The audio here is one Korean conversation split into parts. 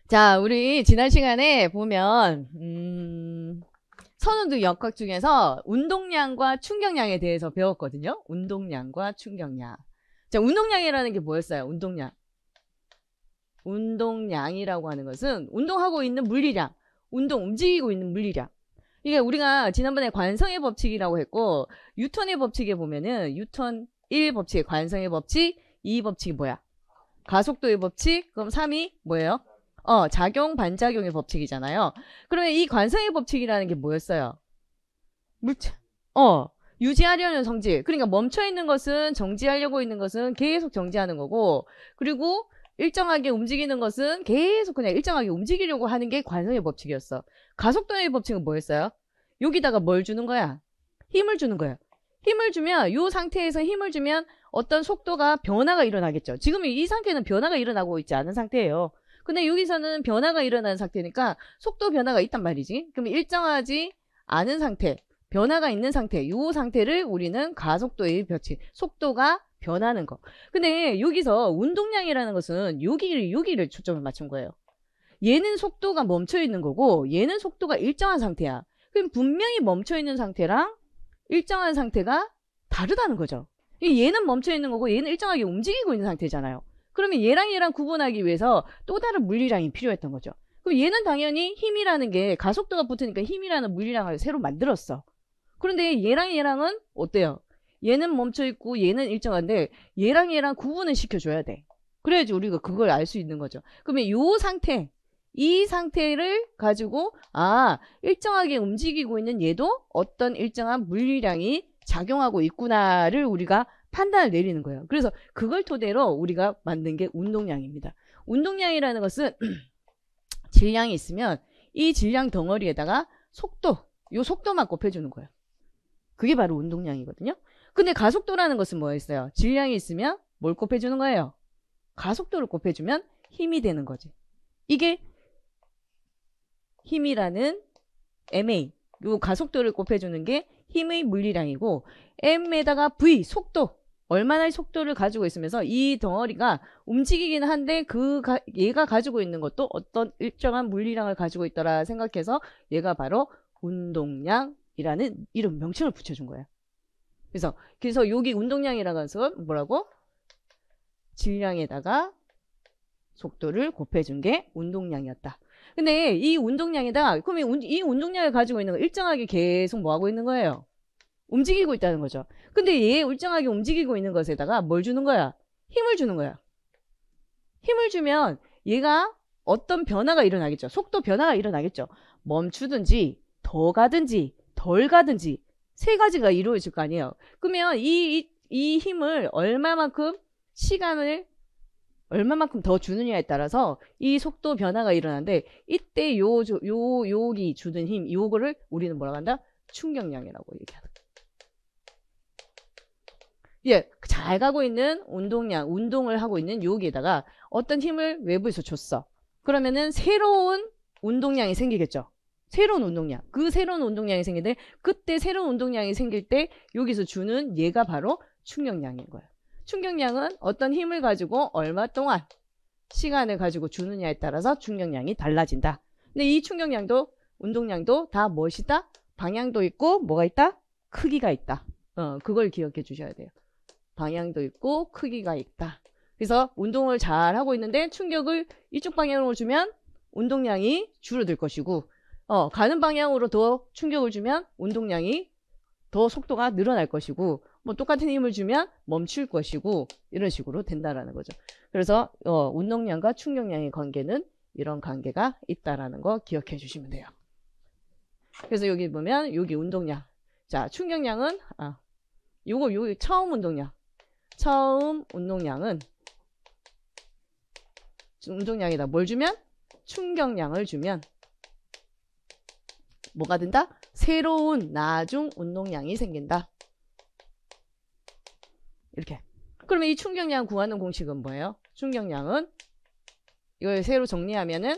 자, 우리 지난 시간에 보면 선운동 역학 중에서 운동량과 충격량에 대해서 배웠거든요. 운동량과 충격량. 자, 운동량이라는 게 뭐였어요? 운동량. 운동량이라고 하는 것은 운동하고 있는 물리량, 움직이고 있는 물리량. 이게 우리가 지난번에 관성의 법칙이라고 했고, 뉴턴의 법칙에 보면은 뉴턴 1 법칙의 관성의 법칙, 2 법칙이 뭐야? 가속도의 법칙, 그럼 3이 뭐예요? 작용, 반작용의 법칙이잖아요. 그러면 이 관성의 법칙이라는 게 뭐였어요? 물체. 유지하려는 성질. 그러니까 멈춰있는 것은, 정지하려고 있는 것은 계속 정지하는 거고, 그리고 일정하게 움직이는 것은 계속 그냥 일정하게 움직이려고 하는 게 관성의 법칙이었어. 가속도의 법칙은 뭐였어요? 여기다가 뭘 주는 거야? 힘을 주는 거야. 힘을 주면, 이 상태에서 힘을 주면 어떤 속도가 변화가 일어나겠죠. 지금 이 상태는 변화가 일어나고 있지 않은 상태예요. 근데 여기서는 변화가 일어나는 상태니까 속도 변화가 있단 말이지. 그럼 일정하지 않은 상태, 변화가 있는 상태, 이 상태를 우리는 가속도의 법칙, 속도가 변하는 거. 근데 여기서 운동량이라는 것은 여기를 초점을 맞춘 거예요. 얘는 속도가 멈춰 있는 거고 얘는 속도가 일정한 상태야. 그럼 분명히 멈춰 있는 상태랑 일정한 상태가 다르다는 거죠. 얘는 멈춰 있는 거고 얘는 일정하게 움직이고 있는 상태잖아요. 그러면 얘랑 구분하기 위해서 또 다른 물리량이 필요했던 거죠. 그럼 얘는 당연히 힘이라는 게 가속도가 붙으니까 힘이라는 물리량을 새로 만들었어. 그런데 얘랑은 어때요? 얘는 멈춰 있고 얘는 일정한데 얘랑 구분을 시켜줘야 돼. 그래야지 우리가 그걸 알 수 있는 거죠. 그러면 이 상태를 가지고 일정하게 움직이고 있는 얘도 어떤 일정한 물리량이 작용하고 있구나를 우리가 판단을 내리는 거예요. 그래서 그걸 토대로 우리가 만든 게 운동량입니다. 운동량이라는 것은 질량이 있으면 이 질량 덩어리에다가 요 속도만 곱해주는 거예요. 그게 바로 운동량이거든요. 근데 가속도라는 것은 뭐였어요? 질량이 있으면 뭘 곱해주는 거예요? 가속도를 곱해주면 힘이 되는 거지. 이게 힘이라는 MA, 요 가속도를 곱해주는 게 힘의 물리량이고, M에다가 V, 속도, 얼마나 속도를 가지고 있으면서 이 덩어리가 움직이긴 한데 얘가 가지고 있는 것도 어떤 일정한 물리량을 가지고 있더라 생각해서 얘가 바로 운동량이라는 이름 명칭을 붙여준 거예요. 그래서 여기 운동량이라고 해서 뭐라고? 질량에다가 속도를 곱해준 게 운동량이었다. 근데 이 운동량에다가 그러면 이 운동량을 가지고 있는 거 일정하게 계속 뭐 하고 있는 거예요? 움직이고 있다는 거죠. 근데 얘 일정하게 움직이고 있는 것에다가 뭘 주는 거야? 힘을 주는 거야. 힘을 주면 얘가 어떤 변화가 일어나겠죠. 속도 변화가 일어나겠죠. 멈추든지 더 가든지 덜 가든지 세 가지가 이루어질 거 아니에요. 그러면 이 힘을 얼마만큼 더 주느냐에 따라서 이 속도 변화가 일어나는데 이때 여기 주는 힘, 요거를 우리는 뭐라고 한다? 충격량이라고 얘기하는 거예요. 잘 가고 있는 운동을 하고 있는 여기에다가 어떤 힘을 외부에서 줬어. 그러면은 새로운 운동량이 생기겠죠. 새로운 운동량. 그 새로운 운동량이 생기는데 그때 새로운 운동량이 생길 때 여기서 주는 얘가 바로 충격량인 거예요. 충격량은 어떤 힘을 가지고 얼마 동안 시간을 가지고 주느냐에 따라서 충격량이 달라진다. 근데 이 충격량도 운동량도 다 무엇이다? 방향도 있고 뭐가 있다? 크기가 있다. 그걸 기억해 주셔야 돼요. 방향도 있고 크기가 있다. 그래서 운동을 잘 하고 있는데 충격을 이쪽 방향으로 주면 운동량이 줄어들 것이고 가는 방향으로 더 충격을 주면 운동량이 더 속도가 늘어날 것이고 뭐 똑같은 힘을 주면 멈출 것이고 이런 식으로 된다라는 거죠. 그래서 운동량과 충격량의 관계는 이런 관계가 있다라는 거 기억해 주시면 돼요. 그래서 여기 보면 여기 운동량. 자, 충격량은 요거 처음 운동량. 처음 운동량은 운동량에다 뭘 주면? 충격량을 주면 뭐가 된다? 새로운 나중 운동량이 생긴다. 이렇게. 그러면 이 충격량 구하는 공식은 뭐예요? 충격량은 이걸 새로 정리하면은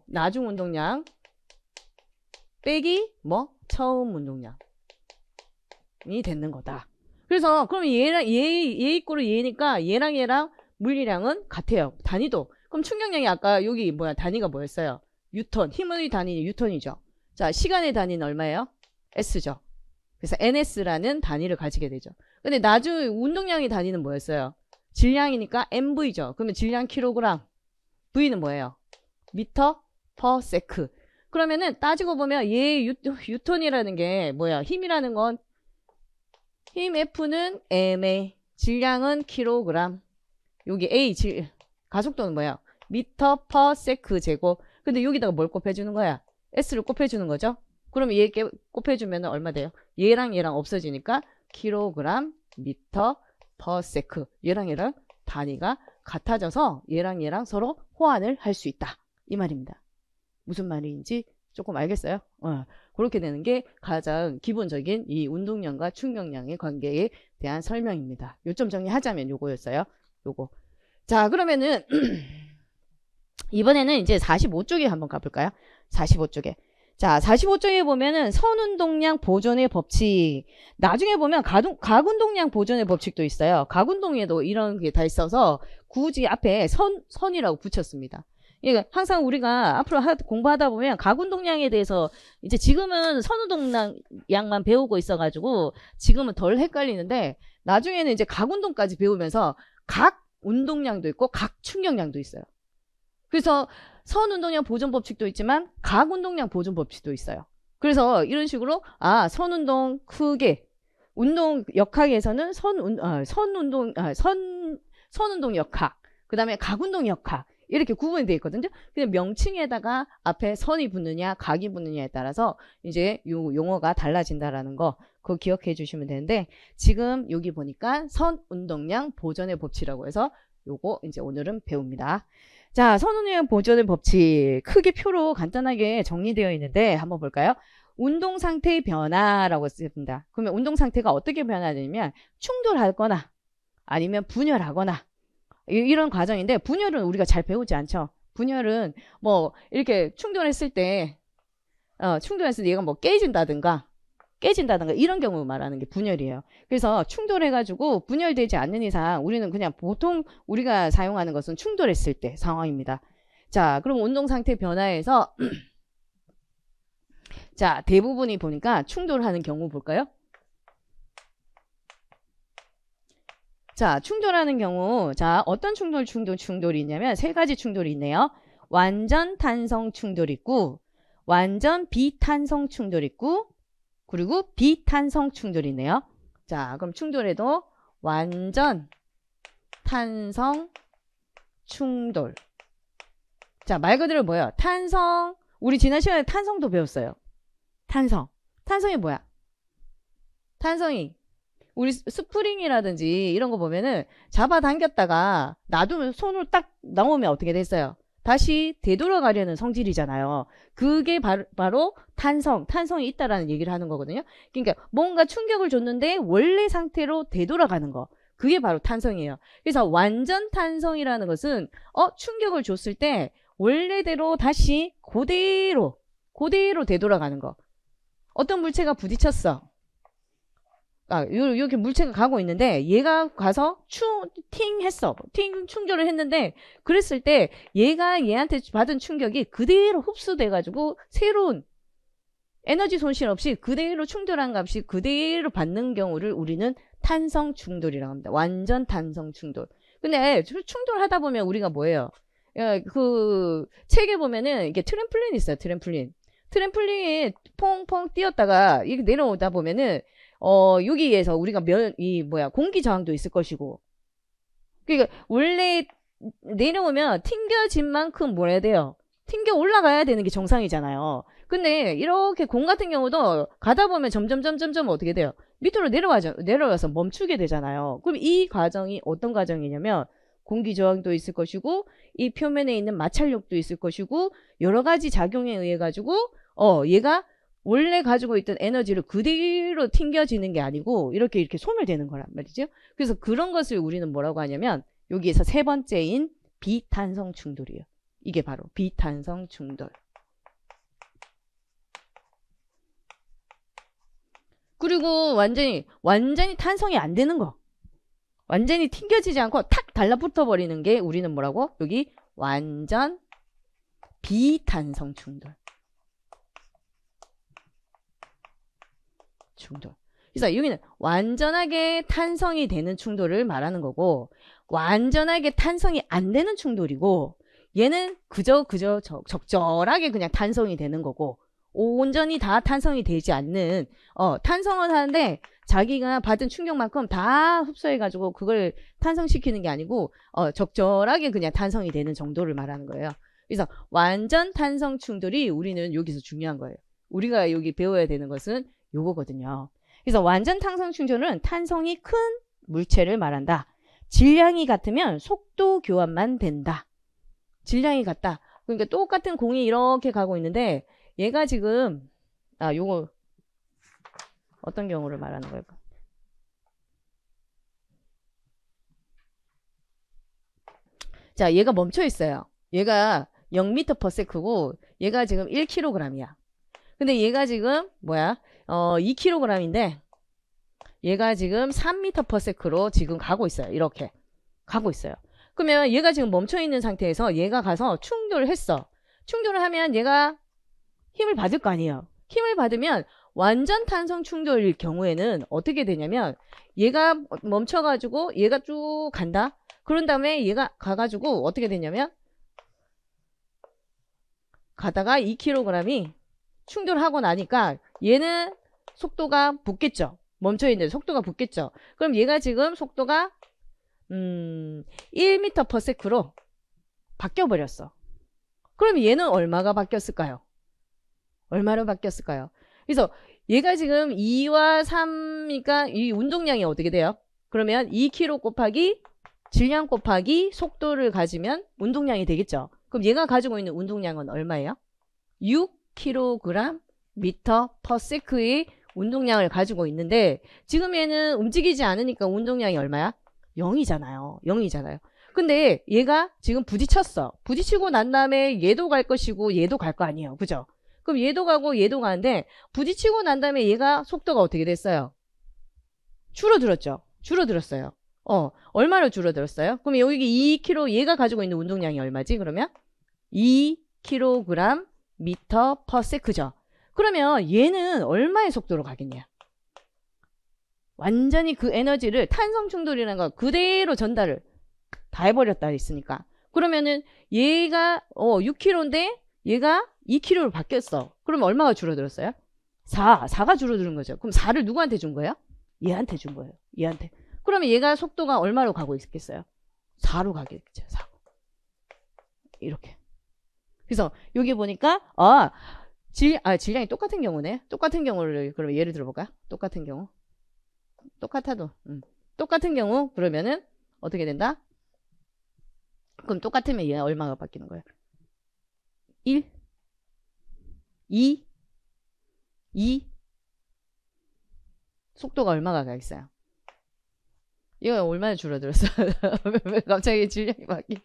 나중 운동량 빼기 처음 운동량이 되는 거다. 그래서 그러면 얘 있고로 얘니까 얘랑 물리량은 같아요. 단위도. 그럼 충격량이 아까 여기 뭐야 단위가 뭐였어요? 뉴턴. 힘의 단위 뉴턴이죠. 자, 시간의 단위는 얼마예요? S죠. 그래서 NS라는 단위를 가지게 되죠. 근데 나중에 운동량의 단위는 뭐였어요? 질량이니까 MV죠. 그러면 질량 킬로그램. V는 뭐예요? 미터 퍼 세크. 그러면은 따지고 보면 얘 뉴턴이라는 게 뭐야? 힘이라는 건 힘 F는 MA, 질량은 킬로그램. 여기 A 가속도는 뭐야? 미터 퍼 세크 제곱. 근데 여기다가 뭘 곱해주는 거야? S를 곱해주는 거죠. 그럼 얘 곱해주면 얼마 돼요? 얘랑 얘랑 없어지니까 킬로그램 미터 퍼 세크. 얘랑 얘랑 단위가 같아져서 얘랑 얘랑 서로 호환을 할 수 있다. 이 말입니다. 무슨 말인지 조금 알겠어요? 그렇게 되는 게 가장 기본적인 이 운동량과 충격량의 관계에 대한 설명입니다. 요점 정리하자면 요거였어요. 요거. 자, 그러면은 이번에는 이제 45쪽에 한번 가볼까요? 45쪽에. 자, 45쪽에 보면은 선운동량 보존의 법칙. 나중에 보면 각운동량 보존의 법칙도 있어요. 각운동에도 이런 게 다 있어서 굳이 앞에 선이라고 붙였습니다. 이게 항상 우리가 앞으로 공부하다 보면 각운동량에 대해서 이제 지금은 선운동량만 배우고 있어가지고 지금은 덜 헷갈리는데 나중에는 이제 각운동까지 배우면서 각 운동량도 있고 각 충격량도 있어요. 그래서 선운동량 보존 법칙도 있지만 각운동량 보존 법칙도 있어요. 그래서 이런 식으로 선운동 크게 운동 역학에서는 선운동 역학, 그 다음에 각운동 역학 이렇게 구분이 되어 있거든요. 그냥 명칭에다가 앞에 선이 붙느냐 각이 붙느냐에 따라서 이제 요 용어가 달라진다라는 거 그거 기억해 주시면 되는데 지금 여기 보니까 선운동량 보존의 법칙이라고 해서 요거 이제 오늘은 배웁니다. 자, 선운동량 보존의 법칙 크게 표로 간단하게 정리되어 있는데 한번 볼까요? 운동 상태의 변화라고 씁니다. 그러면 운동 상태가 어떻게 변화되냐면 충돌하거나 아니면 분열하거나 이런 과정인데 분열은 우리가 잘 배우지 않죠. 분열은 뭐 이렇게 충돌했을 때 얘가 뭐 깨진다든가 이런 경우 말하는 게 분열이에요. 그래서 충돌해가지고 분열되지 않는 이상 우리는 그냥 보통 우리가 사용하는 것은 충돌했을 때 상황입니다. 자, 그럼 운동 상태 변화에서 자, 대부분이 보니까 충돌하는 경우 볼까요? 자, 충돌하는 경우 자, 어떤 충돌이 있냐면 세 가지 충돌이 있네요. 완전 탄성 충돌 있고 완전 비탄성 충돌 있고 그리고 비탄성 충돌이 있네요. 자, 그럼 충돌에도 완전 탄성 충돌. 자, 말 그대로 뭐예요? 탄성. 우리 지난 시간에 탄성도 배웠어요. 탄성이 뭐야? 탄성이 우리 스프링이라든지 이런 거 보면은 잡아당겼다가 놔두면 손으로 딱 나오면 어떻게 됐어요? 다시 되돌아가려는 성질이잖아요. 그게 바로 탄성이 있다라는 얘기를 하는 거거든요. 그러니까 뭔가 충격을 줬는데 원래 상태로 되돌아가는 거. 그게 바로 탄성이에요. 그래서 완전 탄성이라는 것은 충격을 줬을 때 원래대로 다시 그대로 되돌아가는 거. 어떤 물체가 부딪혔어. 이렇게 물체가 가고 있는데 얘가 가서 충돌을 했는데 그랬을 때 얘가 얘한테 받은 충격이 그대로 흡수돼 가지고 새로운 에너지 손실 없이 그대로 충돌한 값이 그대로 받는 경우를 우리는 탄성 충돌이라고 합니다. 완전 탄성 충돌. 근데 충돌하다 보면 우리가 뭐예요? 그 책에 보면은 이게 트램플린 있어요. 트램플린에 퐁퐁 뛰었다가 이렇게 내려오다 보면은 여기에서 우리가 공기 저항도 있을 것이고. 그러니까 원래 내려오면 튕겨진 만큼 뭐 해야 돼요? 튕겨 올라가야 되는 게 정상이잖아요. 근데 이렇게 공 같은 경우도 가다 보면 점점 어떻게 돼요? 밑으로 내려와서 멈추게 되잖아요. 그럼 이 과정이 어떤 과정이냐면 공기 저항도 있을 것이고 이 표면에 있는 마찰력도 있을 것이고 여러 가지 작용에 의해 가지고 얘가 원래 가지고 있던 에너지를 그대로 튕겨지는 게 아니고 이렇게 소멸되는 거란 말이죠. 그래서 그런 것을 우리는 뭐라고 하냐면 여기에서 세 번째인 비탄성 충돌이에요. 이게 바로 비탄성 충돌. 그리고 완전히 탄성이 안 되는 거. 완전히 튕겨지지 않고 탁 달라붙어 버리는 게 우리는 뭐라고? 여기 완전 비탄성 충돌. 그래서 여기는 완전하게 탄성이 되는 충돌을 말하는 거고, 완전하게 탄성이 안 되는 충돌이고, 얘는 그저 적절하게 그냥 탄성이 되는 거고, 온전히 다 탄성이 되지 않는, 탄성은 하는데 자기가 받은 충격만큼 다 흡수해가지고 그걸 탄성시키는 게 아니고, 적절하게 그냥 탄성이 되는 정도를 말하는 거예요. 그래서 완전 탄성 충돌이 우리는 여기서 중요한 거예요. 우리가 여기 배워야 되는 것은 요거거든요. 그래서 완전 탄성 충돌은 탄성이 큰 물체를 말한다. 질량이 같으면 속도 교환만 된다. 질량이 같다. 그러니까 똑같은 공이 이렇게 가고 있는데 얘가 지금 요거 어떤 경우를 말하는 걸까? 자, 얘가 멈춰 있어요. 얘가 0m/s고 얘가 지금 1kg이야. 근데 얘가 지금 뭐야? 2kg인데 얘가 지금 3m/s로 지금 가고 있어요. 이렇게 가고 있어요. 그러면 얘가 지금 멈춰 있는 상태에서 얘가 가서 충돌을 했어. 충돌을 하면 얘가 힘을 받을 거 아니에요. 힘을 받으면 완전 탄성 충돌일 경우에는 어떻게 되냐면 얘가 멈춰가지고 얘가 쭉 간다. 그런 다음에 얘가 가가지고 어떻게 되냐면 가다가 2kg이 충돌하고 나니까 얘는 속도가 붙겠죠. 멈춰있는데 속도가 붙겠죠. 그럼 얘가 지금 속도가 1m/s로 바뀌어버렸어. 그럼 얘는 얼마가 바뀌었을까요? 얼마로 바뀌었을까요? 그래서 얘가 지금 2와 3이니까 이 운동량이 어떻게 돼요? 그러면 2kg 곱하기 질량 곱하기 속도를 가지면 운동량이 되겠죠. 그럼 얘가 가지고 있는 운동량은 얼마예요? 6kg m/s의 운동량을 가지고 있는데 지금 얘는 움직이지 않으니까 운동량이 얼마야? 0이잖아요. 0이잖아요. 근데 얘가 지금 부딪혔어. 부딪히고 난 다음에 얘도 갈 것이고 얘도 갈 거 아니에요. 그죠? 그럼 얘도 가고 얘도 가는데 부딪히고 난 다음에 얘가 속도가 어떻게 됐어요? 줄어들었죠. 줄어들었어요. 얼마로 줄어들었어요? 그럼 여기 2kg 얘가 가지고 있는 운동량이 얼마지? 그러면 2kg m/s죠. 그러면 얘는 얼마의 속도로 가겠냐? 완전히 그 에너지를 탄성 충돌이라는 거 그대로 전달을 다 해버렸다 했으니까. 그러면은 얘가 6kg인데 얘가 2kg로 바뀌었어. 그럼 얼마가 줄어들었어요? 4가 줄어드는 거죠. 그럼 4를 누구한테 준 거예요? 얘한테 준 거예요. 얘한테. 그러면 얘가 속도가 얼마로 가고 있겠어요? 4로 가겠죠. 4. 이렇게. 그래서 여기 보니까 질량이 똑같은 경우네. 똑같은 경우를 그러면 예를 들어볼까요? 똑같은 경우. 똑같아도 똑같은 경우 그러면은 어떻게 된다? 그럼 똑같으면 얘 얼마가 바뀌는 거예요? 1 2 속도가 얼마가 가겠어요? 얘가 얼마나 줄어들었어? 왜 갑자기 질량이 바뀌?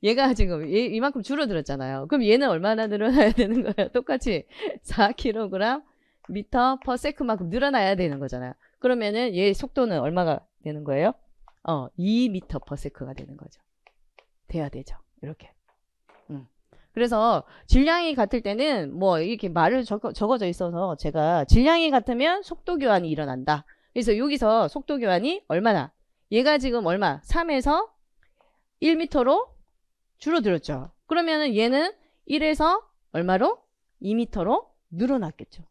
얘가 지금 이만큼 줄어들었잖아요. 그럼 얘는 얼마나 늘어나야 되는 거예요? 똑같이 4kg m/s만큼 늘어나야 되는 거잖아요. 그러면은 얘 속도는 얼마가 되는 거예요? 2m/s가 되는 거죠. 돼야 되죠. 이렇게. 그래서 질량이 같을 때는 뭐 이렇게 말을 적어져 있어서 제가 질량이 같으면 속도 교환이 일어난다. 그래서 여기서 속도 교환이 얼마나? 얘가 지금 얼마? 3에서 1m로 줄어들었죠. 그러면은 얘는 1에서 얼마로? 2m로 늘어났겠죠.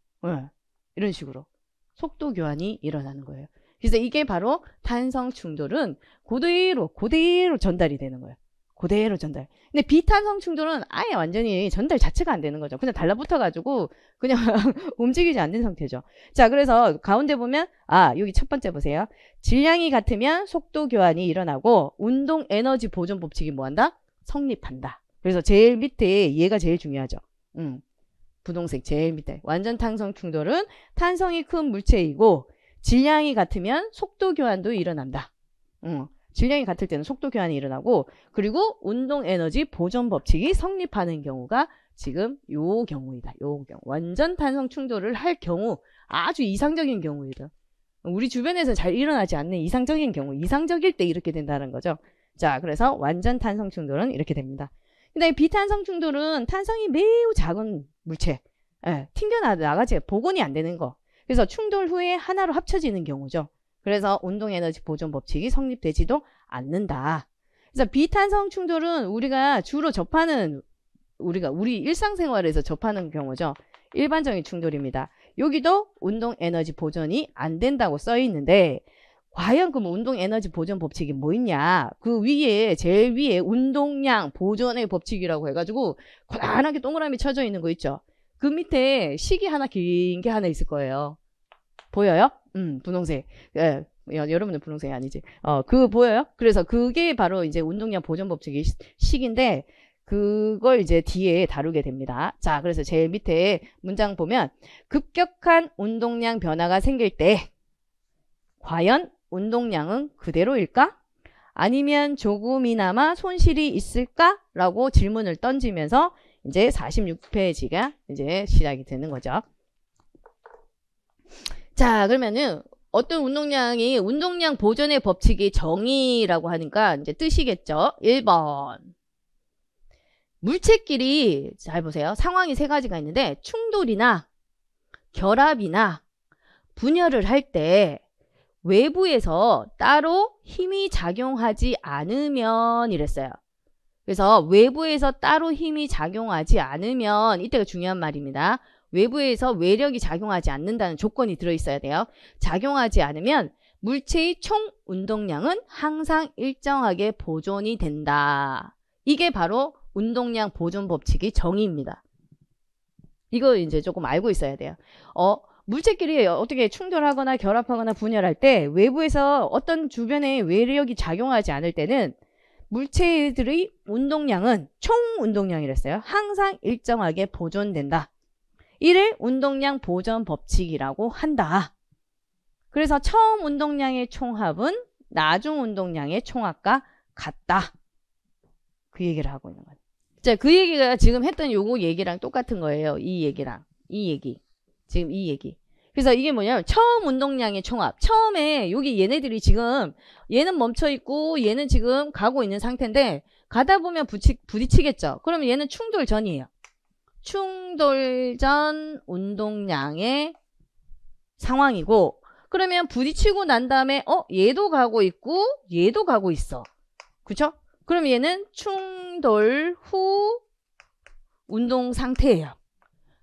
이런 식으로 속도 교환이 일어나는 거예요. 그래서 이게 바로 탄성 충돌은 그대로 전달이 되는 거예요. 그대로 전달. 근데 비탄성 충돌은 아예 완전히 전달 자체가 안 되는 거죠. 그냥 달라붙어 가지고 그냥 움직이지 않는 상태죠. 자, 그래서 가운데 보면 여기 첫 번째 보세요. 질량이 같으면 속도 교환이 일어나고 운동 에너지 보존 법칙이 뭐한다? 성립한다. 그래서 제일 밑에 얘가 제일 중요하죠. 분홍색 제일 밑에. 완전 탄성 충돌은 탄성이 큰 물체이고 질량이 같으면 속도 교환도 일어난다. 질량이 같을 때는 속도 교환이 일어나고 그리고 운동 에너지 보존 법칙이 성립하는 경우가 지금 요 경우이다. 요 경우. 완전 탄성 충돌을 할 경우 아주 이상적인 경우이다. 우리 주변에서 잘 일어나지 않는 이상적인 경우. 이상적일 때 이렇게 된다는 거죠. 자, 그래서 완전 탄성 충돌은 이렇게 됩니다. 근데 비탄성 충돌은 탄성이 매우 작은 물체, 튕겨나가지 복원이 안 되는 거. 그래서 충돌 후에 하나로 합쳐지는 경우죠. 그래서 운동에너지 보존 법칙이 성립되지도 않는다. 그래서 비탄성 충돌은 우리가 주로 접하는 우리 일상생활에서 접하는 경우죠. 일반적인 충돌입니다. 여기도 운동 에너지 보존이 안 된다고 써 있는데 과연 그럼 운동 에너지 보존 법칙이 뭐 있냐? 그 위에 제일 위에 운동량 보존의 법칙이라고 해가지고 고단하게 동그라미 쳐져 있는 거 있죠. 그 밑에 식이 하나 긴 게 하나 있을 거예요. 보여요? 분홍색. 예, 여러분은 분홍색이 아니지. 그거 보여요? 그래서 그게 바로 이제 운동량 보존 법칙의 식인데 그걸 이제 뒤에 다루게 됩니다. 자, 그래서 제일 밑에 문장 보면 급격한 운동량 변화가 생길 때 과연 운동량은 그대로일까? 아니면 조금이나마 손실이 있을까? 라고 질문을 던지면서 이제 46페이지가 이제 시작이 되는 거죠. 자, 그러면은 어떤 운동량이 운동량 보존의 법칙의 정의라고 하니까 이제 뜻이겠죠. 1번. 물체끼리 잘 보세요. 상황이 세 가지가 있는데 충돌이나 결합이나 분열을 할 때 외부에서 따로 힘이 작용하지 않으면 이랬어요. 그래서 외부에서 따로 힘이 작용하지 않으면 이때가 중요한 말입니다. 외부에서 외력이 작용하지 않는다는 조건이 들어있어야 돼요. 작용하지 않으면 물체의 총 운동량은 항상 일정하게 보존이 된다. 이게 바로 운동량 보존 법칙의 정의입니다. 이거 이제 조금 알고 있어야 돼요. 물체끼리 어떻게 충돌하거나 결합하거나 분열할 때 외부에서 어떤 주변에 외력이 작용하지 않을 때는 물체들의 운동량은 총 운동량이랬어요. 항상 일정하게 보존된다. 이를 운동량 보존 법칙이라고 한다. 그래서 처음 운동량의 총합은 나중 운동량의 총합과 같다. 그 얘기를 하고 있는 거예요. 자, 그 얘기가 지금 했던 요거 얘기랑 똑같은 거예요. 이 얘기랑 이 얘기. 지금 이 얘기. 그래서 이게 뭐냐면 처음 운동량의 총합. 처음에 여기 얘네들이 지금 얘는 멈춰 있고 얘는 지금 가고 있는 상태인데 가다 보면 부딪히겠죠. 그러면 얘는 충돌 전이에요. 충돌 전 운동량의 상황이고 그러면 부딪히고 난 다음에 얘도 가고 있고 얘도 가고 있어. 그쵸? 그럼 얘는 충돌 후 운동 상태예요.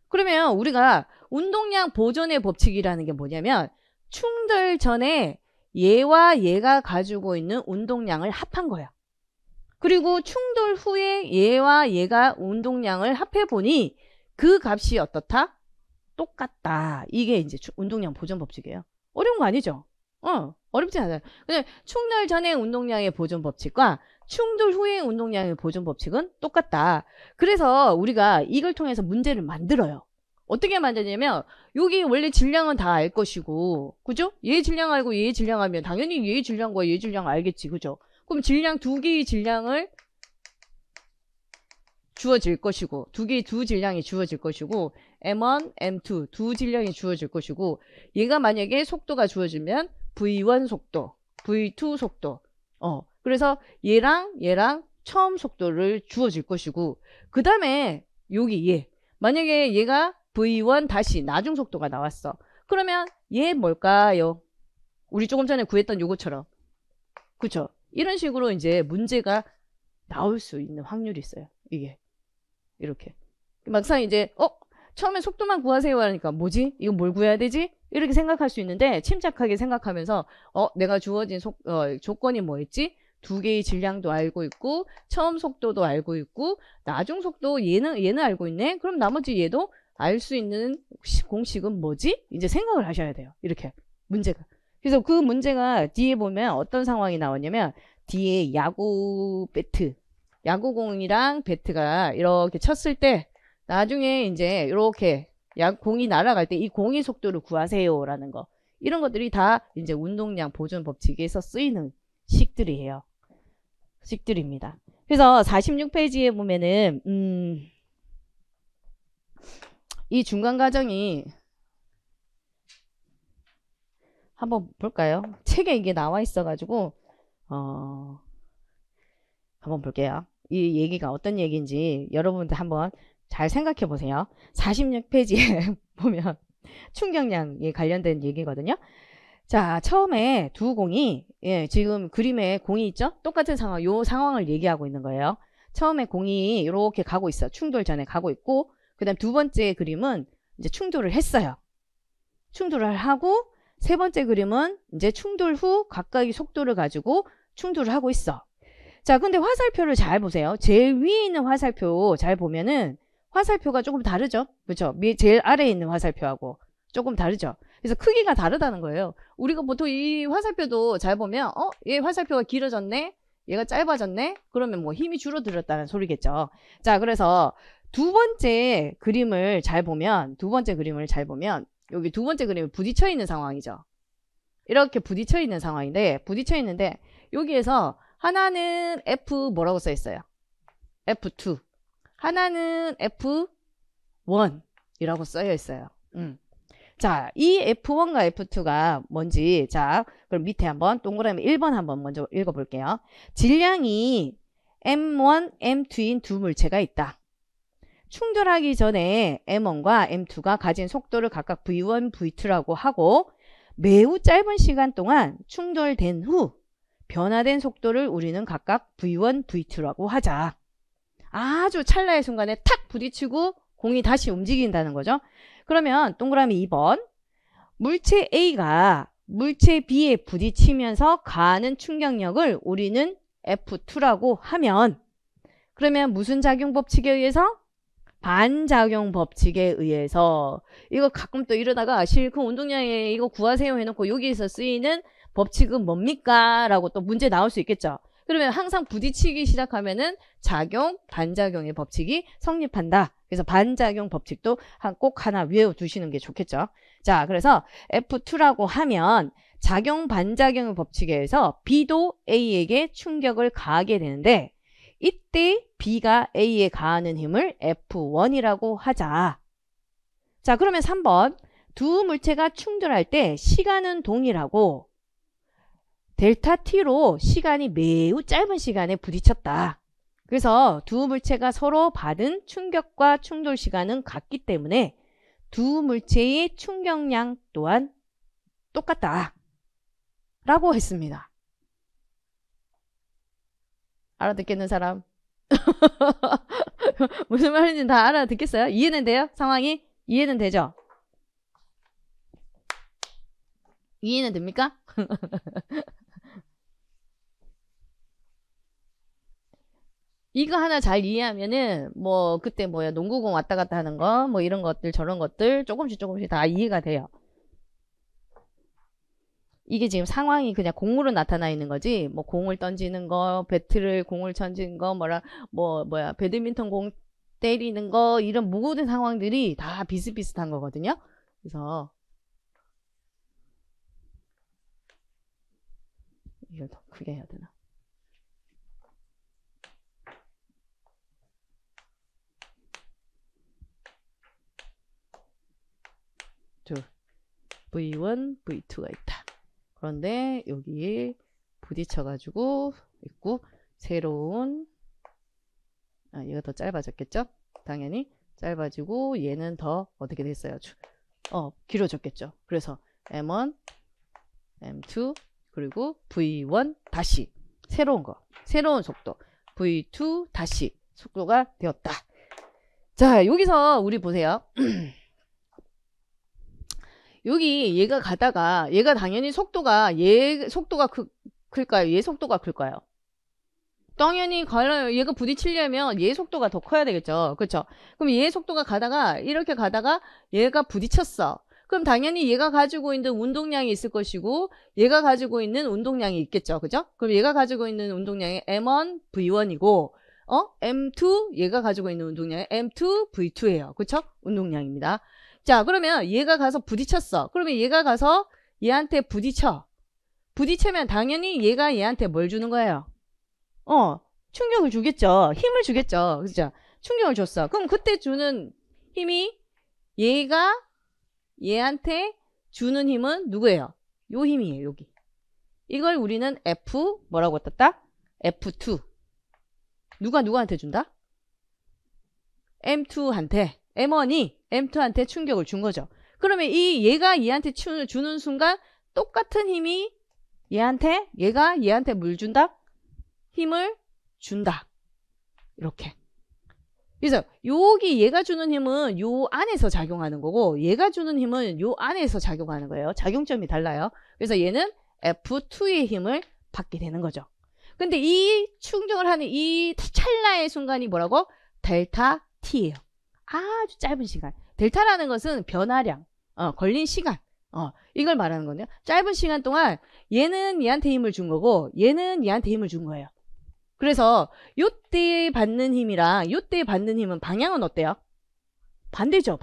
그러면 우리가 운동량 보존의 법칙이라는 게 뭐냐면 충돌 전에 얘와 얘가 가지고 있는 운동량을 합한 거야. 그리고 충돌 후에 얘와 얘가 운동량을 합해보니 그 값이 어떻다? 똑같다. 이게 이제 운동량 보존 법칙이에요. 어려운 거 아니죠? 어렵지 않아요. 근데 충돌 전의 운동량의 보존 법칙과 충돌 후의 운동량의 보존 법칙은 똑같다. 그래서 우리가 이걸 통해서 문제를 만들어요. 어떻게 만드냐면 여기 원래 질량은 다 알 것이고 그죠? 얘 질량 알고 얘 질량 알면 당연히 얘 질량과 얘 질량 알겠지. 그죠? 그럼 질량 두 개의 질량을 주어질 것이고 두 질량이 주어질 것이고 M1, M2 두 질량이 주어질 것이고 얘가 만약에 속도가 주어지면 V1 속도, V2 속도 그래서 얘랑 처음 속도를 주어질 것이고 그 다음에 여기 얘 만약에 얘가 V1 다시 나중 속도가 나왔어. 그러면 얘 뭘까요? 우리 조금 전에 구했던 요거처럼 그쵸? 이런 식으로 이제 문제가 나올 수 있는 확률이 있어요. 이게 이렇게 막상 이제 처음에 속도만 구하세요 하니까 뭐지? 이거 뭘 구해야 되지? 이렇게 생각할 수 있는데 침착하게 생각하면서 내가 주어진 조건이 뭐였지? 두 개의 질량도 알고 있고 처음 속도도 알고 있고 나중 속도 얘는 알고 있네. 그럼 나머지 얘도 알 수 있는 공식은 뭐지? 이제 생각을 하셔야 돼요. 이렇게 문제가. 그래서 그 문제가 뒤에 보면 어떤 상황이 나왔냐면 뒤에 야구공이랑 배트가 이렇게 쳤을 때 나중에 이제 이렇게 공이 날아갈 때 이 공의 속도를 구하세요 라는 거 이런 것들이 다 이제 운동량 보존 법칙에서 쓰이는 식들입니다. 그래서 46페이지에 보면은 이 중간 과정이 한번 볼까요? 책에 이게 나와 있어 가지고 한번 볼게요. 이 얘기가 어떤 얘기인지 여러분들 한번 잘 생각해 보세요. 46페이지에 보면 충격량에 관련된 얘기거든요. 자, 처음에 두 공이, 예, 지금 그림에 공이 있죠? 똑같은 상황, 요 상황을 얘기하고 있는 거예요. 처음에 공이 이렇게 가고 있어. 충돌 전에 가고 있고, 그 다음 두 번째 그림은 이제 충돌을 했어요. 충돌을 하고, 세 번째 그림은 이제 충돌 후 각각의 속도를 가지고 충돌을 하고 있어. 자, 근데 화살표를 잘 보세요. 제일 위에 있는 화살표 잘 보면은 화살표가 조금 다르죠? 그렇죠? 제일 아래에 있는 화살표하고 조금 다르죠? 그래서 크기가 다르다는 거예요. 우리가 보통 이 화살표도 잘 보면 얘 화살표가 길어졌네? 얘가 짧아졌네? 그러면 뭐 힘이 줄어들었다는 소리겠죠. 자, 그래서 두 번째 그림을 잘 보면 여기 두 번째 그림이 부딪혀 있는 상황이죠. 이렇게 부딪혀 있는 상황인데 부딪혀 있는데 여기에서 하나는 F 뭐라고 써 있어요? F2. 하나는 F1이라고 써여 있어요. 자, 이 F1과 F2가 뭔지, 자, 그럼 밑에 한번 동그라미 1번 한번 먼저 읽어볼게요. 질량이 M1, M2인 두 물체가 있다. 충돌하기 전에 M1과 M2가 가진 속도를 각각 V1, V2라고 하고 매우 짧은 시간 동안 충돌된 후 변화된 속도를 우리는 각각 V1, V2라고 하자. 아주 찰나의 순간에 탁 부딪히고 공이 다시 움직인다는 거죠. 그러면 동그라미 2번 물체 A가 물체 B에 부딪히면서 가하는 충격력을 우리는 F2라고 하면 그러면 무슨 작용 법칙에 의해서? 반작용 법칙에 의해서. 이거 가끔 또 이러다가 실크 운동량에 이거 구하세요 해놓고 여기에서 쓰이는 법칙은 뭡니까? 라고 또 문제 나올 수 있겠죠. 그러면 항상 부딪히기 시작하면은 작용, 반작용의 법칙이 성립한다. 그래서 반작용 법칙도 꼭 하나 외워두시는 게 좋겠죠. 자, 그래서 F2라고 하면 작용, 반작용의 법칙에 의해서 B도 A에게 충격을 가하게 되는데 이때 B가 A에 가하는 힘을 F1이라고 하자. 자, 그러면 3번 두 물체가 충돌할 때 시간은 동일하고 델타 T로 시간이 매우 짧은 시간에 부딪혔다. 그래서 두 물체가 서로 받은 충격과 충돌 시간은 같기 때문에 두 물체의 충격량 또한 똑같다. 라고 했습니다. 알아듣겠는 사람? 무슨 말인지 다 알아듣겠어요? 이해는 돼요? 상황이? 이해는 되죠? 이해는 됩니까? 이거 하나 잘 이해하면은 뭐 그때 뭐야 농구공 왔다 갔다 하는 거 뭐 이런 것들 저런 것들 조금씩 다 이해가 돼요. 이게 지금 상황이 그냥 공으로 나타나 있는 거지 뭐 공을 던지는 거 배트를 공을 던지는 거 뭐야 배드민턴 공 때리는 거 이런 모든 상황들이 다 비슷비슷한 거거든요. 그래서 이걸 더 크게 해야 되나? V1, V2가 있다. 그런데 여기에 부딪혀가지고 있고 새로운 얘가 더 짧아졌겠죠? 당연히 짧아지고 얘는 더 어떻게 됐어요? 길어졌겠죠. 그래서 M1, M2 그리고 V1 다시 새로운 속도 V2 다시 속도가 되었다. 자, 여기서 우리 보세요. 여기 얘가 가다가 얘가 당연히 얘 속도가 클까요? 얘 속도가 클까요? 당연히 갈라요. 얘가 부딪히려면 얘 속도가 더 커야 되겠죠. 그렇죠? 그럼 얘 속도가 가다가 이렇게 가다가 얘가 부딪혔어. 그럼 당연히 얘가 가지고 있는 운동량이 있을 것이고 얘가 가지고 있는 운동량이 있겠죠. 그죠? 그럼 얘가 가지고 있는 운동량이 M1, V1이고 M2 얘가 가지고 있는 운동량이 M2, V2예요. 그렇죠? 운동량입니다. 자, 그러면 얘가 가서 부딪혔어. 그러면 얘가 가서 얘한테 부딪히면 당연히 얘가 얘한테 뭘 주는 거예요? 충격을 주겠죠. 힘을 주겠죠. 그죠? 충격을 줬어. 그럼 그때 주는 힘이 얘가 얘한테 주는 힘은 누구예요? 요 힘이에요. 여기. 이걸 우리는 F 뭐라고 떴다? F2. 누구한테 준다? M2한테, M1이 M2한테 충격을 준 거죠. 그러면 얘가 얘한테 주는 순간 똑같은 힘이 얘가 얘한테 뭘 준다? 힘을 준다. 이렇게. 그래서 여기 얘가 주는 힘은 요 안에서 작용하는 거고 얘가 주는 힘은 요 안에서 작용하는 거예요. 작용점이 달라요. 그래서 얘는 F2의 힘을 받게 되는 거죠. 근데 이 충격을 하는 이 찰나의 순간이 뭐라고? 델타 T예요. 아주 짧은 시간. 델타라는 것은 변화량, 걸린 시간, 이걸 말하는 건데요. 짧은 시간 동안 얘는 얘한테 힘을 준 거고 얘는 얘한테 힘을 준 거예요. 그래서 요때 받는 힘이랑 요때 받는 힘은 방향은 어때요? 반대죠.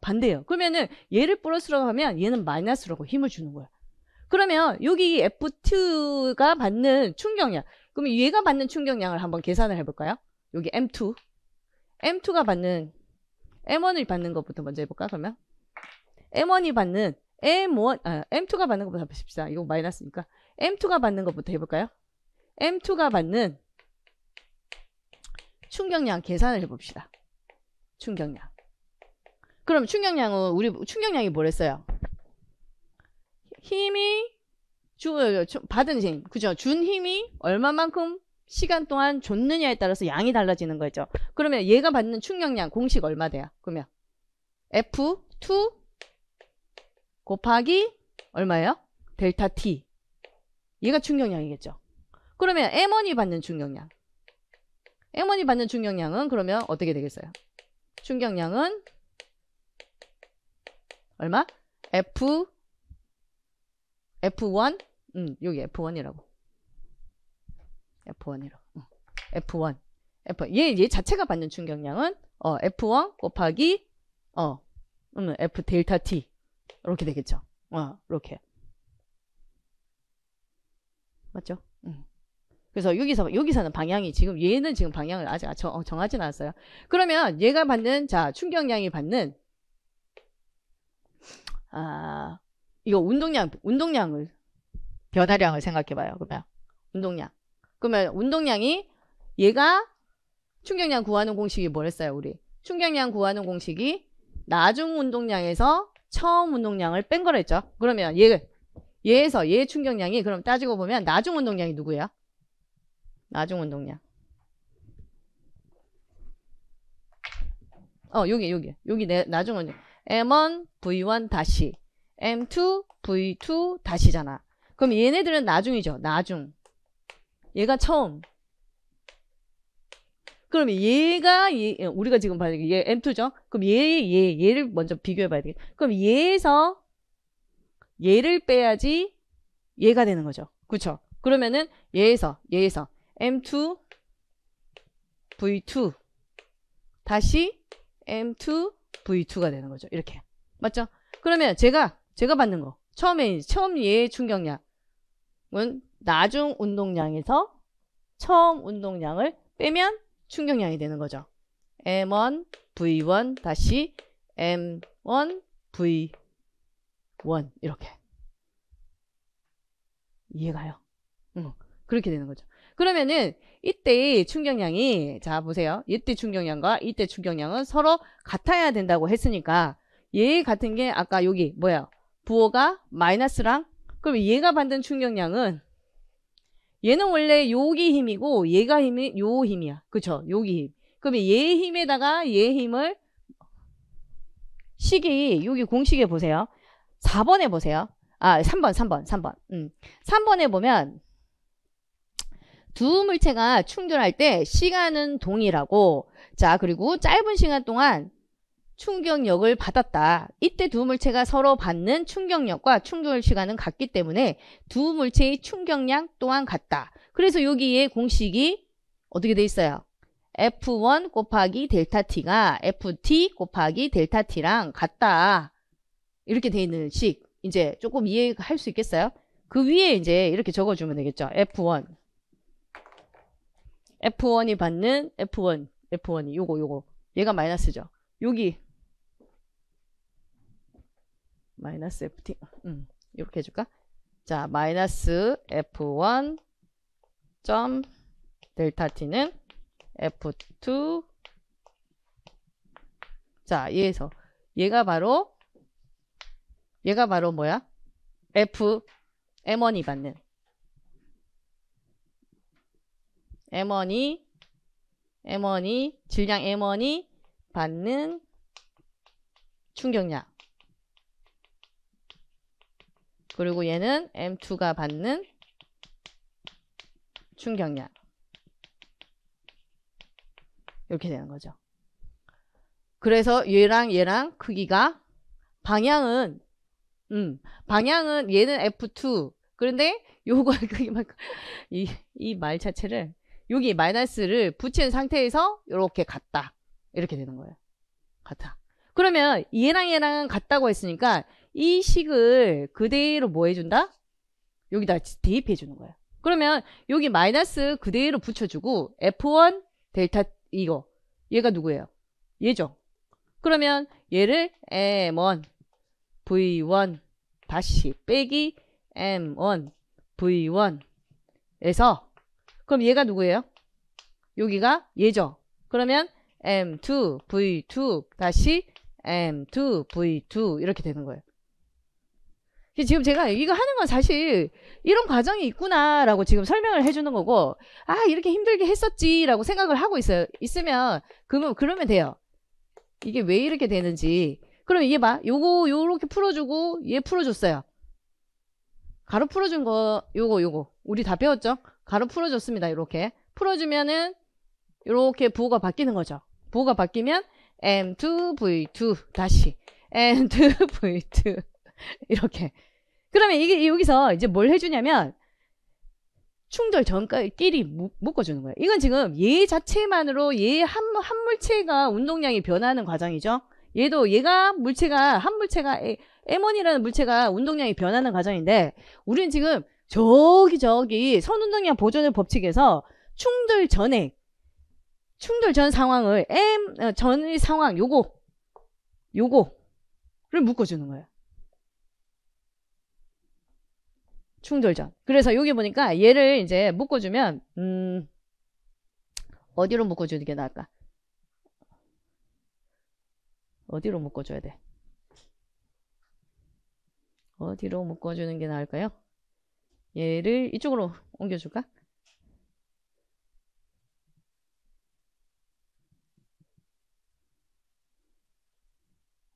반대예요. 그러면은 얘를 플러스로 하면 얘는 마이너스로 힘을 주는 거예요. 그러면 여기 F2가 받는 충격량, 그럼 얘가 받는 충격량을 한번 계산을 해볼까요? 여기 M2가 받는 M1을 받는 것부터 먼저 해볼까? 그러면 M1이 받는 M2가 받는 것부터 해봅시다. 이거 마이너스니까 M2가 받는 것부터 해볼까요? M2가 받는 충격량 계산을 해봅시다. 충격량. 그럼 충격량은 우리 충격량이 뭐랬어요? 힘이 받은 힘, 그죠? 준 힘이 얼마만큼 시간 동안 줬느냐에 따라서 양이 달라지는 거죠. 그러면 얘가 받는 충격량 공식 얼마 돼요? 그러면 F2 곱하기 얼마예요? 델타 T. 얘가 충격량이겠죠. 그러면 M1이 받는 충격량. M1이 받는 충격량은 그러면 어떻게 되겠어요? 충격량은 얼마? F1? 여기 F1이라고. F1. 얘 자체가 받는 충격량은 F1 곱하기 F 델타 T. 이렇게 되겠죠. 이렇게. 맞죠? 그래서 여기서는 방향이 얘는 지금 방향을 아직 정하진 않았어요. 그러면 얘가 받는 충격량이 받는 이거 운동량을 변화량을 생각해 봐요. 그러면 운동량이 얘가 충격량 구하는 공식이 뭐랬어요, 우리? 충격량 구하는 공식이 나중 운동량에서 처음 운동량을 뺀 거랬죠. 그러면 얘에서 얘 충격량이 그럼 따지고 보면 나중 운동량이 누구야? 나중 운동량. 여기 내 나중 운동량. M1 V1 다시 M2 V2 다시잖아. 그럼 얘네들은 나중이죠. 나중. 얘가 처음. 그러면 우리가 지금 봐야 되게 얘 M2죠. 그럼 얘를 먼저 비교해 봐야 되겠다. 그럼 얘에서 얘를 빼야지 얘가 되는 거죠. 그렇죠? 그러면은 얘에서 M2 V2 다시 M2 V2가 되는 거죠. 이렇게. 맞죠? 그러면 제가 받는 거 처음 얘의 충격량은 나중 운동량에서 처음 운동량을 빼면 충격량이 되는 거죠. M1 V1 다시 M1 V1 이렇게. 이해가요? 그렇게 되는 거죠. 그러면은 이때의 충격량이 보세요. 이때 충격량과 이때 충격량은 서로 같아야 된다고 했으니까 얘 같은 게 아까 여기 뭐야? 부호가 마이너스랑 그럼 얘가 받는 충격량은 얘는 원래 여기 힘이고 얘가 힘이 요 힘이야. 그쵸? 여기 힘. 그러면 얘 힘에다가 얘 힘을 식이 여기 공식에 보세요. 4번에 보세요. 3번. 3번에 보면 두 물체가 충돌할 때 시간은 동일하고 그리고 짧은 시간 동안 충격력을 받았다. 이때 두 물체가 서로 받는 충격력과 충돌 시간은 같기 때문에 두 물체의 충격량 또한 같다. 그래서 여기에 공식이 어떻게 돼 있어요? F1 곱하기 델타 T가 FT 곱하기 델타 T랑 같다. 이렇게 돼 있는 식. 이제 조금 이해할 수 있겠어요? 그 위에 이제 이렇게 적어주면 되겠죠. F1이 받는 F1이 요거 얘가 마이너스죠. 여기 마이너스 FT 이렇게 해줄까? 마이너스 F1 점 델타 T는 F2. 자, 얘에서 얘가 바로 뭐야? M1이 받는 M1이 질량 M1이 받는 충격량. 그리고 얘는 M2가 받는 충격량. 이렇게 되는 거죠. 그래서 얘랑 크기가 방향은 얘는 F2. 그런데 요거 이 말 자체를 여기 마이너스를 붙인 상태에서 이렇게 같다. 이렇게 되는 거예요. 같아. 그러면 얘랑 같다고 했으니까 이 식을 그대로 뭐 해준다? 여기다 대입해 주는 거예요. 그러면 여기 마이너스 그대로 붙여주고 F1 델타 이거 얘가 누구예요? 얘죠. 그러면 얘를 M1 V1 다시 빼기 M1 V1에서 그럼 얘가 누구예요? 여기가 얘죠. 그러면 M2 V2 다시 M2 V2 이렇게 되는 거예요. 지금 제가 이거 하는 건 사실 이런 과정이 있구나 라고 지금 설명을 해주는 거고, 아 이렇게 힘들게 했었지 라고 생각을 하고 있으면 그러면 돼요. 이게 왜 이렇게 되는지. 그럼 이게 봐, 요렇게 풀어주고 얘 풀어줬어요. 가로 풀어준 거 요거 우리 다 배웠죠? 가로 풀어줬습니다. 이렇게 풀어주면은 이렇게 부호가 바뀌는 거죠. 부호가 바뀌면 M2 V2 다시 M2 V2 이렇게. 그러면 이게 여기서 이제 뭘 해주냐면 충돌 전끼리 묶어주는 거예요. 이건 지금 얘 자체만으로 얘 한 물체가 운동량이 변하는 과정이죠. 얘가 한 물체가 M1이라는 물체가 운동량이 변하는 과정인데, 우리는 지금 저기 선운동량 보존의 법칙에서 충돌 전 상황을 전의 상황 요거를 묶어주는 거예요. 충돌 전. 그래서 여기 보니까 얘를 이제 묶어주면 어디로 묶어주는 게 나을까? 어디로 묶어줘야 돼? 어디로 묶어주는 게 나을까요? 얘를 이쪽으로 옮겨줄까?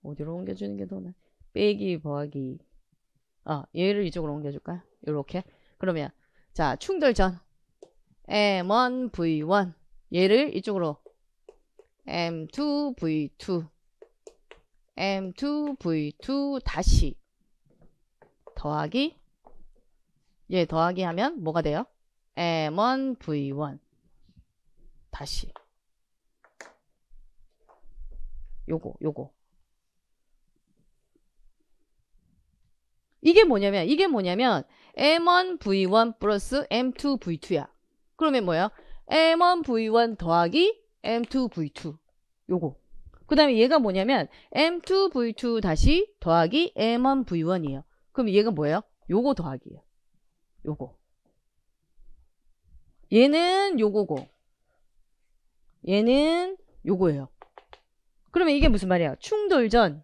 어디로 옮겨주는 게 더 나아? 빼기 더하기. 얘를 이쪽으로 옮겨줄까? 요렇게. 그러면 자, 충돌 전 M1 V1 얘를 이쪽으로 M2 V2 M2 V2 다시 더하기, 얘 더하기 하면 뭐가 돼요? M1 V1 다시 요거 이게 뭐냐면 M1 V1 플러스 M2 V2야. 그러면 뭐야? M1 V1 더하기 M2 V2 요거. 그 다음에 얘가 뭐냐면 M2 V2 다시 더하기 M1 V1이에요. 그럼 얘가 뭐예요? 요거 더하기예요. 요거. 얘는 요거고 얘는 요거예요. 그러면 이게 무슨 말이야? 충돌 전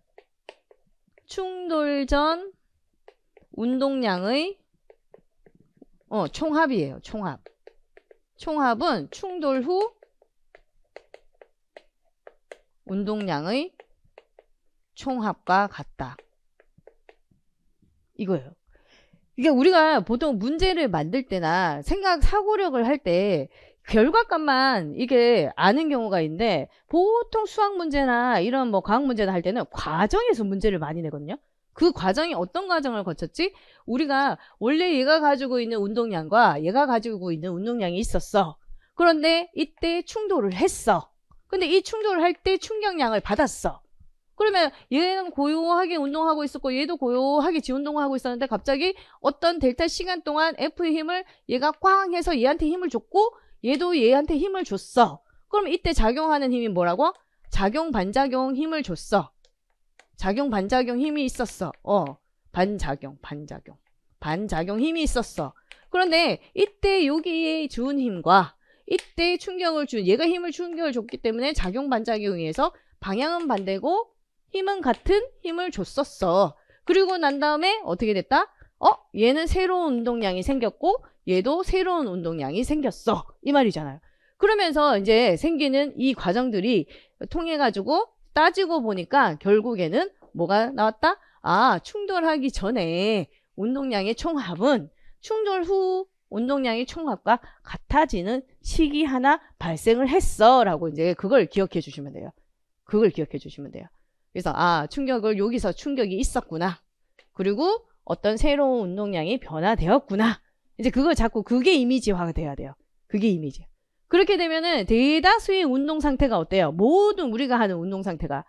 운동량의 총합이에요. 총합은 충돌 후 운동량의 총합과 같다. 이거예요. 이게 우리가 보통 문제를 만들 때나 사고력을 할 때 결과값만 이게 아는 경우가 있는데, 보통 수학 문제나 이런 뭐 과학 문제나 할 때는 과정에서 문제를 많이 내거든요. 그 과정이 어떤 과정을 거쳤지? 우리가 원래 얘가 가지고 있는 운동량과 얘가 가지고 있는 운동량이 있었어. 그런데 이때 충돌을 했어. 근데 이 충돌을 할 때 충격량을 받았어. 그러면 얘는 고요하게 운동하고 있었고 얘도 고요하게 지운동을 하고 있었는데, 갑자기 어떤 델타 시간 동안 F의 힘을 얘가 꽝 해서 얘한테 힘을 줬고 얘도 얘한테 힘을 줬어. 그럼 이때 작용하는 힘이 뭐라고? 작용 반작용 힘을 줬어. 작용 반작용 힘이 있었어. 반작용 힘이 있었어. 그런데 이때 여기에 준 힘과 이때 충격을 준 얘가 충격을 줬기 때문에 작용 반작용에 의해서 방향은 반대고 힘은 같은 힘을 줬었어. 그리고 난 다음에 어떻게 됐다? 얘는 새로운 운동량이 생겼고 얘도 새로운 운동량이 생겼어. 이 말이잖아요. 그러면서 이제 생기는 이 과정들이 통해 가지고 따지고 보니까 결국에는 뭐가 나왔다? 충돌하기 전에 운동량의 총합은 충돌 후 운동량의 총합과 같아지는 시기 하나 발생을 했어 라고 이제 그걸 기억해 주시면 돼요. 그걸 기억해 주시면 돼요. 그래서 여기서 충격이 있었구나. 그리고 어떤 새로운 운동량이 변화되었구나. 이제 그걸 자꾸 그게 이미지화가 돼야 돼요. 그게 이미지. 그렇게 되면은 대다수의 운동 상태가 어때요? 모든 우리가 하는 운동 상태가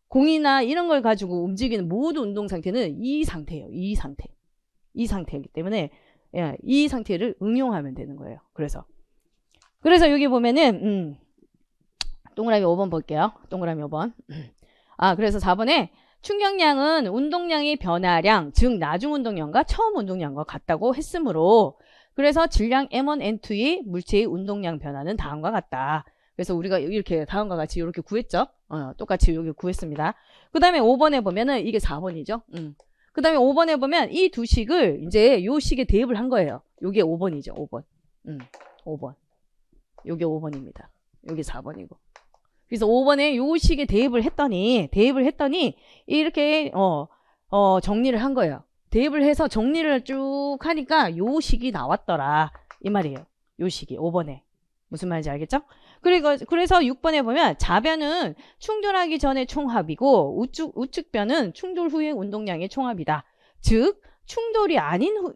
공이나 이런 걸 가지고 움직이는 모든 운동 상태는 이 상태예요. 이 상태. 이 상태이기 때문에 이 상태를 응용하면 되는 거예요. 그래서 여기 보면은 동그라미 5번 볼게요. 동그라미 5번. 그래서 4번에 충격량은 운동량의 변화량, 즉 나중 운동량과 처음 운동량과 같다고 했으므로 그래서 질량 M1, M2의 물체의 운동량 변화는 다음과 같다. 그래서 우리가 이렇게 다음과 같이 이렇게 구했죠. 똑같이 여기 구했습니다. 그 다음에 5번에 보면은 이게 4번이죠. 그 다음에 5번에 보면 이 두 식을 이제 요 식에 대입을 한 거예요. 요게 5번이죠. 5번. 5번. 요게 5번입니다. 요게 4번이고. 그래서 5번에 요 식에 대입을 했더니 이렇게 정리를 한 거예요. 대입을 해서 정리를 쭉 하니까 요 식이 나왔더라. 이 말이에요. 요 식이 5번에. 무슨 말인지 알겠죠? 그래서 6번에 보면 좌변은 충돌하기 전의 총합이고 우측변은 충돌 후의 운동량의 총합이다. 즉 충돌이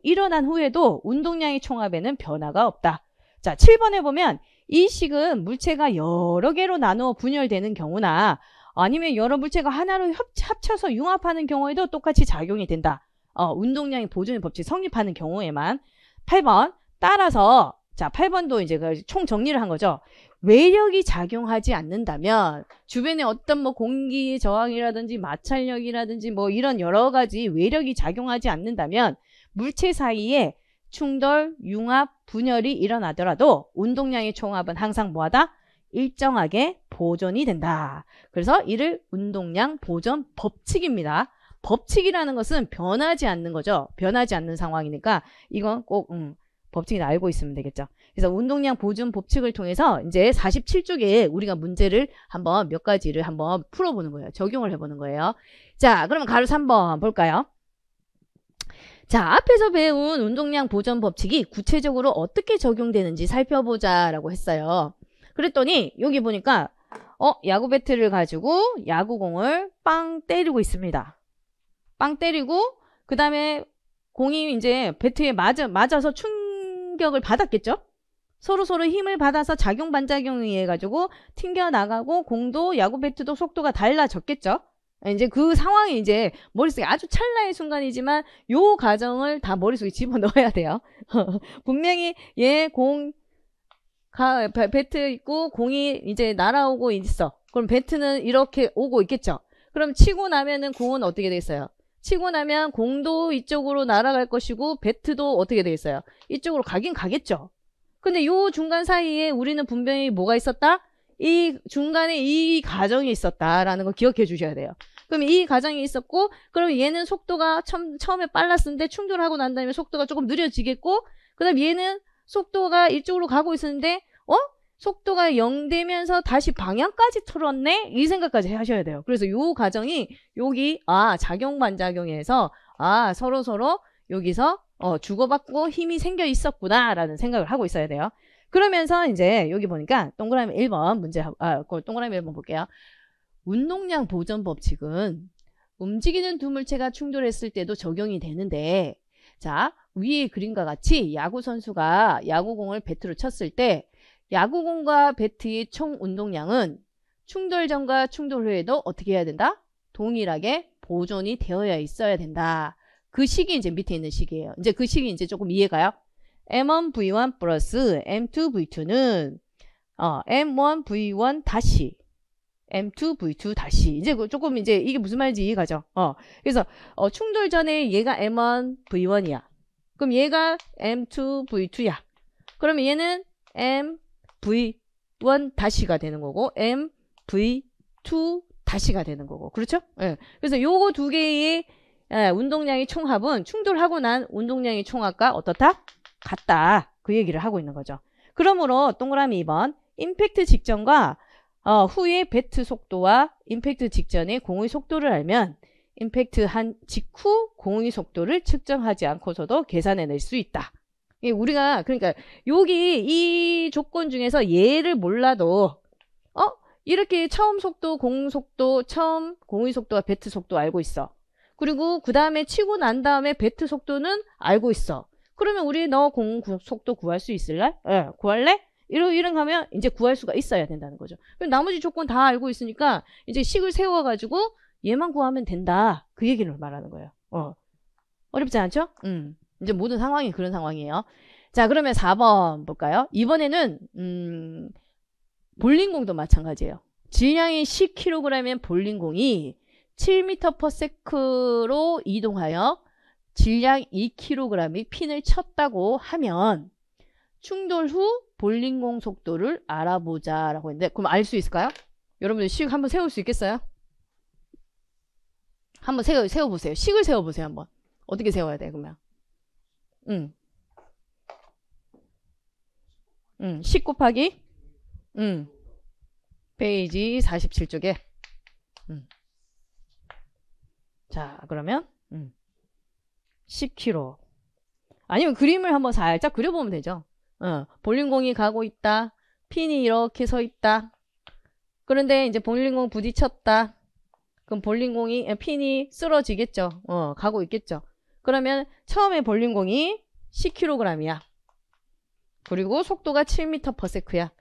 일어난 후에도 운동량의 총합에는 변화가 없다. 자, 7번에 보면 이 식은 물체가 여러 개로 나누어 분열되는 경우나 아니면 여러 물체가 하나로 합쳐서 융합하는 경우에도 똑같이 작용이 된다. 운동량의 보존의 법칙 성립하는 경우에만. 8번 따라서 자 8번도 이제 총 정리를 한 거죠. 외력이 작용하지 않는다면 주변에 어떤 공기 저항이라든지 마찰력이라든지 이런 여러 가지 외력이 작용하지 않는다면 물체 사이에 충돌, 융합, 분열이 일어나더라도 운동량의 총합은 항상 뭐하다? 일정하게 보존이 된다. 그래서 이를 운동량 보존 법칙입니다. 법칙이라는 것은 변하지 않는 거죠. 변하지 않는 상황이니까 이건 꼭 법칙을 알고 있으면 되겠죠. 그래서 운동량 보존 법칙을 통해서 이제 47쪽에 우리가 문제를 몇 가지를 한번 풀어보는 거예요. 적용을 해보는 거예요. 자, 그러면 가로 3번 볼까요? 자, 앞에서 배운 운동량 보존 법칙이 구체적으로 어떻게 적용되는지 살펴보자 라고 했어요. 그랬더니 여기 보니까 야구 배트를 가지고 야구공을 빵 때리고 있습니다. 빵 때리고 그 다음에 공이 이제 배트에 맞아서 충격을 받았겠죠? 서로 힘을 받아서 작용 반작용에 의해 가지고 튕겨나가고 공도 야구 배트도 속도가 달라졌겠죠? 이제 그 상황이 이제 머릿속에 아주 찰나의 순간이지만 요 과정을 다 머릿속에 집어넣어야 돼요. 분명히 배트 있고 공이 이제 날아오고 있어. 그럼 배트는 이렇게 오고 있겠죠. 그럼 치고 나면은 공은 어떻게 되겠어요? 치고 나면 공도 이쪽으로 날아갈 것이고 배트도 어떻게 되겠어요? 이쪽으로 가긴 가겠죠. 근데 요 중간 사이에 우리는 분명히 뭐가 있었다? 이 중간에 이 과정이 있었다라는 거 기억해 주셔야 돼요. 그럼 이 과정이 있었고 그럼 얘는 속도가 처음에 빨랐는데 충돌하고 난 다음에 속도가 조금 느려지겠고 그 다음 얘는 속도가 이쪽으로 가고 있었는데 속도가 0 되면서 다시 방향까지 틀었네? 이 생각까지 하셔야 돼요. 그래서 요 과정이 여기 작용 반작용에서 서로 여기서 주고받고 힘이 생겨 있었구나 라는 생각을 하고 있어야 돼요. 그러면서 이제 여기 보니까 동그라미 1번 문제 동그라미 1번 볼게요. 운동량 보존 법칙은 움직이는 두 물체가 충돌했을 때도 적용이 되는데 자 위의 그림과 같이 야구 선수가 야구공을 배트로 쳤을 때 야구공과 배트의 총 운동량은 충돌 전과 충돌 후에도 어떻게 해야 된다? 동일하게 보존이 되어야 있어야 된다. 그 식이 이제 밑에 있는 식이에요. 이제 그 식이 이제 조금 이해가요? M1V1 플러스 M2V2는 M1V1 다시 M2V2 다시 이제 조금 이제 이게 무슨 말인지 이해가죠? 그래서 충돌 전에 얘가 M1V1이야. 그럼 얘가 M2V2야. 그러면 얘는 MV1 다시가 되는 거고 MV2 다시가 되는 거고. 그렇죠? 예. 그래서 요거 두 개의 운동량의 총합은 충돌하고 난 운동량의 총합과 어떻다? 같다. 그 얘기를 하고 있는 거죠. 그러므로 동그라미 2번 임팩트 직전과 후의 배트 속도와 임팩트 직전의 공의 속도를 알면 임팩트 한 직후 공의 속도를 측정하지 않고서도 계산해낼 수 있다. 우리가 그러니까 여기 이 조건 중에서 얘를 몰라도 이렇게 처음 속도, 공의 속도, 처음 공의 속도와 배트 속도 알고 있어. 그리고 그 다음에 치고 난 다음에 배트 속도는 알고 있어. 그러면 우리 너 공 속도 구할 수 있을래? 예, 구할래? 이런 하면 이제 구할 수가 있어야 된다는 거죠. 그럼 나머지 조건 다 알고 있으니까 이제 식을 세워가지고 얘만 구하면 된다. 그 얘기를 말하는 거예요. 어렵지 않죠? 이제 모든 상황이 그런 상황이에요. 자, 그러면 4번 볼까요? 이번에는 볼링공도 마찬가지예요. 질량이 10kg이면 볼링공이 7m/s로 이동하여 질량 2kg이 핀을 쳤다고 하면 충돌 후 볼링공 속도를 알아보자 라고 했는데, 그럼 알 수 있을까요? 여러분들 식 한번 세울 수 있겠어요? 한번 세워보세요. 식을 세워보세요. 한번. 어떻게 세워야 돼 그러면? 10 곱하기 페이지 47쪽에 자, 그러면 10kg. 아니면 그림을 한번 살짝 그려보면 되죠. 볼링공이 가고 있다. 핀이 이렇게 서 있다. 그런데 이제 볼링공 부딪혔다. 그럼 핀이 쓰러지겠죠. 가고 있겠죠. 그러면 처음에 볼링공이 10kg이야. 그리고 속도가 7m/s야.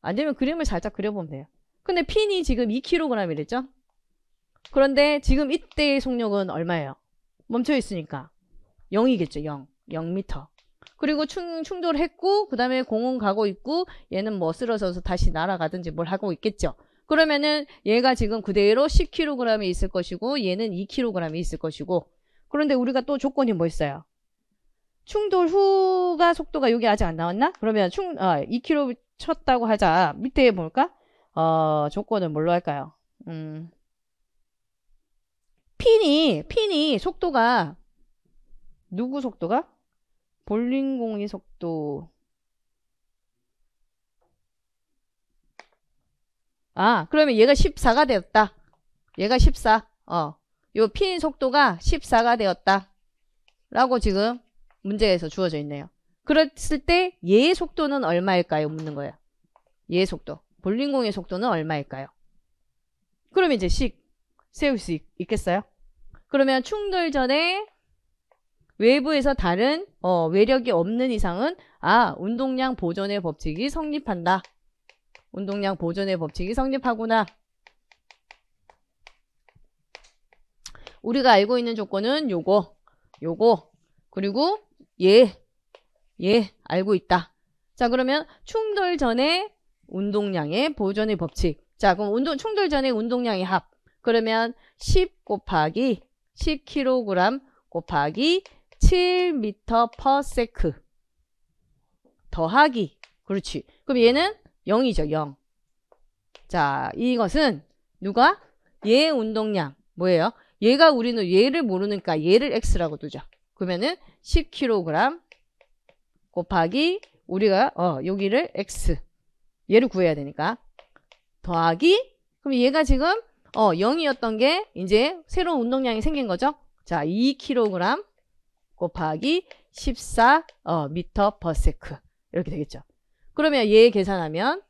안 되면 그림을 살짝 그려보면 돼요. 근데 핀이 지금 2kg이랬죠? 그런데 지금 이때의 속력은 얼마예요? 멈춰 있으니까 0이겠죠. 0m. 그리고 충돌했고 그 다음에 공은 가고 있고 얘는 뭐 쓰러져서 다시 날아가든지 뭘 하고 있겠죠. 그러면은 얘가 지금 그대로 10kg이 있을 것이고 얘는 2kg이 있을 것이고, 그런데 우리가 또 조건이 뭐 있어요? 충돌 후가 속도가 여기 아직 안 나왔나? 그러면 2kg 쳤다고 하자. 밑에 볼까? 조건은 뭘로 할까요? 핀이 속도가 누구 속도가? 볼링공의 속도. 그러면 얘가 14가 되었다. 얘가 14. 요 핀 속도가 14가 되었다. 라고 지금 문제에서 주어져 있네요. 그랬을 때 얘의 속도는 얼마일까요? 묻는 거예요. 얘의 속도. 볼링공의 속도는 얼마일까요? 그러면 이제 식 세울 수 있겠어요? 그러면 충돌 전에 외부에서 다른 외력이 없는 이상은 운동량 보존의 법칙이 성립한다. 운동량 보존의 법칙이 성립하구나. 우리가 알고 있는 조건은 요거 그리고 얘 알고 있다. 자, 그러면 충돌 전에 운동량의 보존의 법칙. 자, 그럼 충돌 전에 운동량의 합. 그러면 10 곱하기 10kg 곱하기 7m/s 더하기. 그렇지. 그럼 얘는 0이죠. 0. 자, 이것은 누가? 얘 운동량. 뭐예요? 우리는 얘를 모르니까 얘를 x라고 두죠. 그러면은 10kg 곱하기 우리가 여기를 x. 얘를 구해야 되니까. 더하기. 그럼 얘가 지금 0이었던 게 이제 새로운 운동량이 생긴 거죠. 자, 2kg 곱하기 14m/s 이렇게 되겠죠. 그러면 얘 계산하면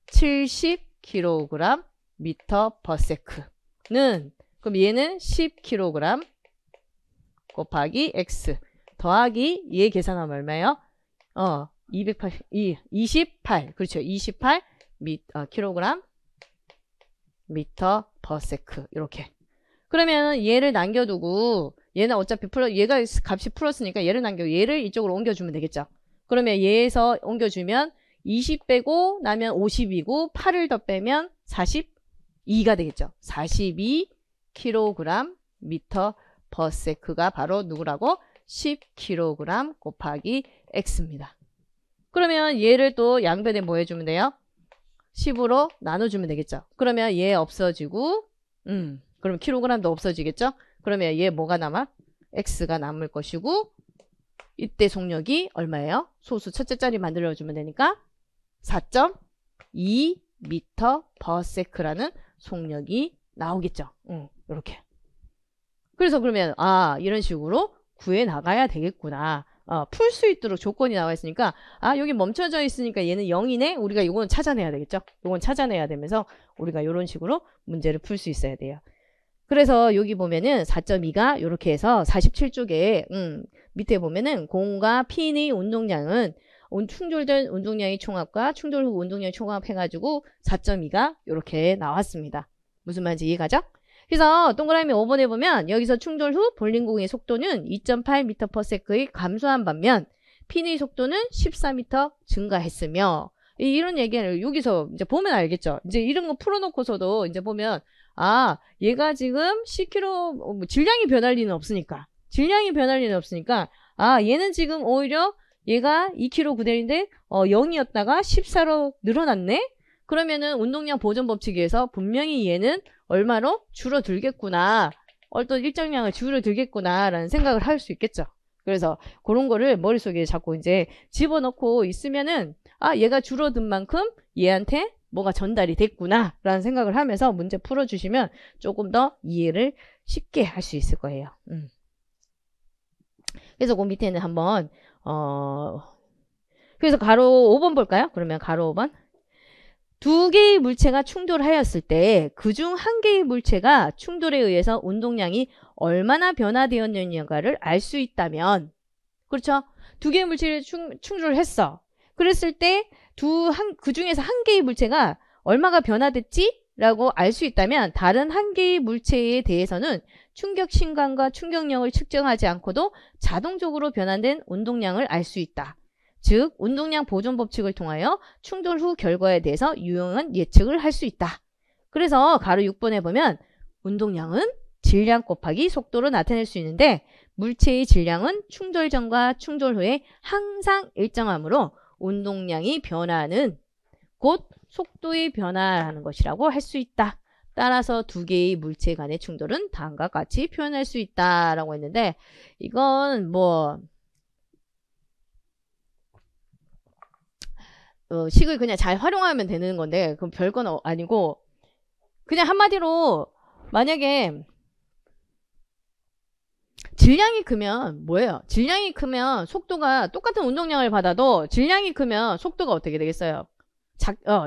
70kg m/s는 그럼 얘는 10kg 곱하기 x 더하기 얘 계산하면 얼마예요? 28. 그렇죠. 28 kg m/s 이렇게. 그러면 얘를 남겨두고 얘는 어차피 얘가 값이 풀었으니까 얘를 남겨 얘를 이쪽으로 옮겨주면 되겠죠. 그러면 얘에서 옮겨주면 20 빼고 나면 50이고 8을 더 빼면 42가 되겠죠. 42kg m/s가 바로 누구라고? 10kg 곱하기 x입니다. 그러면 얘를 또 양변에 뭐 해주면 돼요? 10으로 나눠주면 되겠죠. 그러면 얘 없어지고 그럼 킬로그램도 없어지겠죠. 그러면 얘 뭐가 남아? x가 남을 것이고 이때 속력이 얼마예요? 소수 첫째 자리 만들어주면 되니까 4.2m/s라는 속력이 나오겠죠. 이렇게. 그래서 그러면 이런 식으로 구해 나가야 되겠구나. 풀 수 있도록 조건이 나와 있으니까 여기 멈춰져 있으니까 얘는 0이네. 우리가 요건 찾아내야 되겠죠. 요건 찾아내야 되면서 우리가 이런 식으로 문제를 풀 수 있어야 돼요. 그래서 여기 보면은 4.2가 이렇게 해서 47쪽에 밑에 보면은 공과 핀의 운동량은 충돌된 운동량의 총합과 충돌 후 운동량의 총합 해가지고 4.2가 이렇게 나왔습니다. 무슨 말인지 이해가죠? 그래서 동그라미 5번에 보면 여기서 충돌 후 볼링공의 속도는 2.8m/s의 감소한 반면 핀의 속도는 14m 증가했으며 이런 얘기를 여기서 이제 보면 알겠죠. 이제 이런 거 풀어놓고서도 이제 보면 얘가 지금 10km 질량이 변할 리는 없으니까 얘는 지금 오히려 얘가 2kg 구델인데 0이었다가 14로 늘어났네. 그러면은 운동량 보존 법칙에서 분명히 얘는 얼마로 줄어들겠구나. 어떤 일정량을 줄어들겠구나 라는 생각을 할 수 있겠죠. 그래서 그런 거를 머릿속에 자꾸 이제 집어넣고 있으면은 얘가 줄어든 만큼 얘한테 뭐가 전달이 됐구나 라는 생각을 하면서 문제 풀어주시면 조금 더 이해를 쉽게 할 수 있을 거예요. 그래서 그 밑에는 한번 그래서 가로 5번 볼까요? 그러면 가로 5번. 두 개의 물체가 충돌하였을 때 그중 한 개의 물체가 충돌에 의해서 운동량이 얼마나 변화되었느냐를 알 수 있다면, 그렇죠? 두 개의 물체를 충돌을 했어. 그랬을 때 그 중에서 한 개의 물체가 얼마가 변화됐지? 라고 알 수 있다면 다른 한 개의 물체에 대해서는 충격 신간과 충격력을 측정하지 않고도 자동적으로 변환된 운동량을 알 수 있다. 즉 운동량 보존 법칙을 통하여 충돌 후 결과에 대해서 유용한 예측을 할 수 있다. 그래서 가로 6번에 보면 운동량은 질량 곱하기 속도로 나타낼 수 있는데 물체의 질량은 충돌 전과 충돌 후에 항상 일정하므로 운동량이 변화는 곧 속도의 변화라는 것이라고 할 수 있다. 따라서 두 개의 물체 간의 충돌은 다음과 같이 표현할 수 있다라고 했는데 이건 식을 그냥 잘 활용하면 되는 건데 그럼 별건 아니고 그냥 한마디로 만약에 질량이 크면 뭐예요? 질량이 크면 속도가 똑같은 운동량을 받아도 질량이 크면 속도가 어떻게 되겠어요?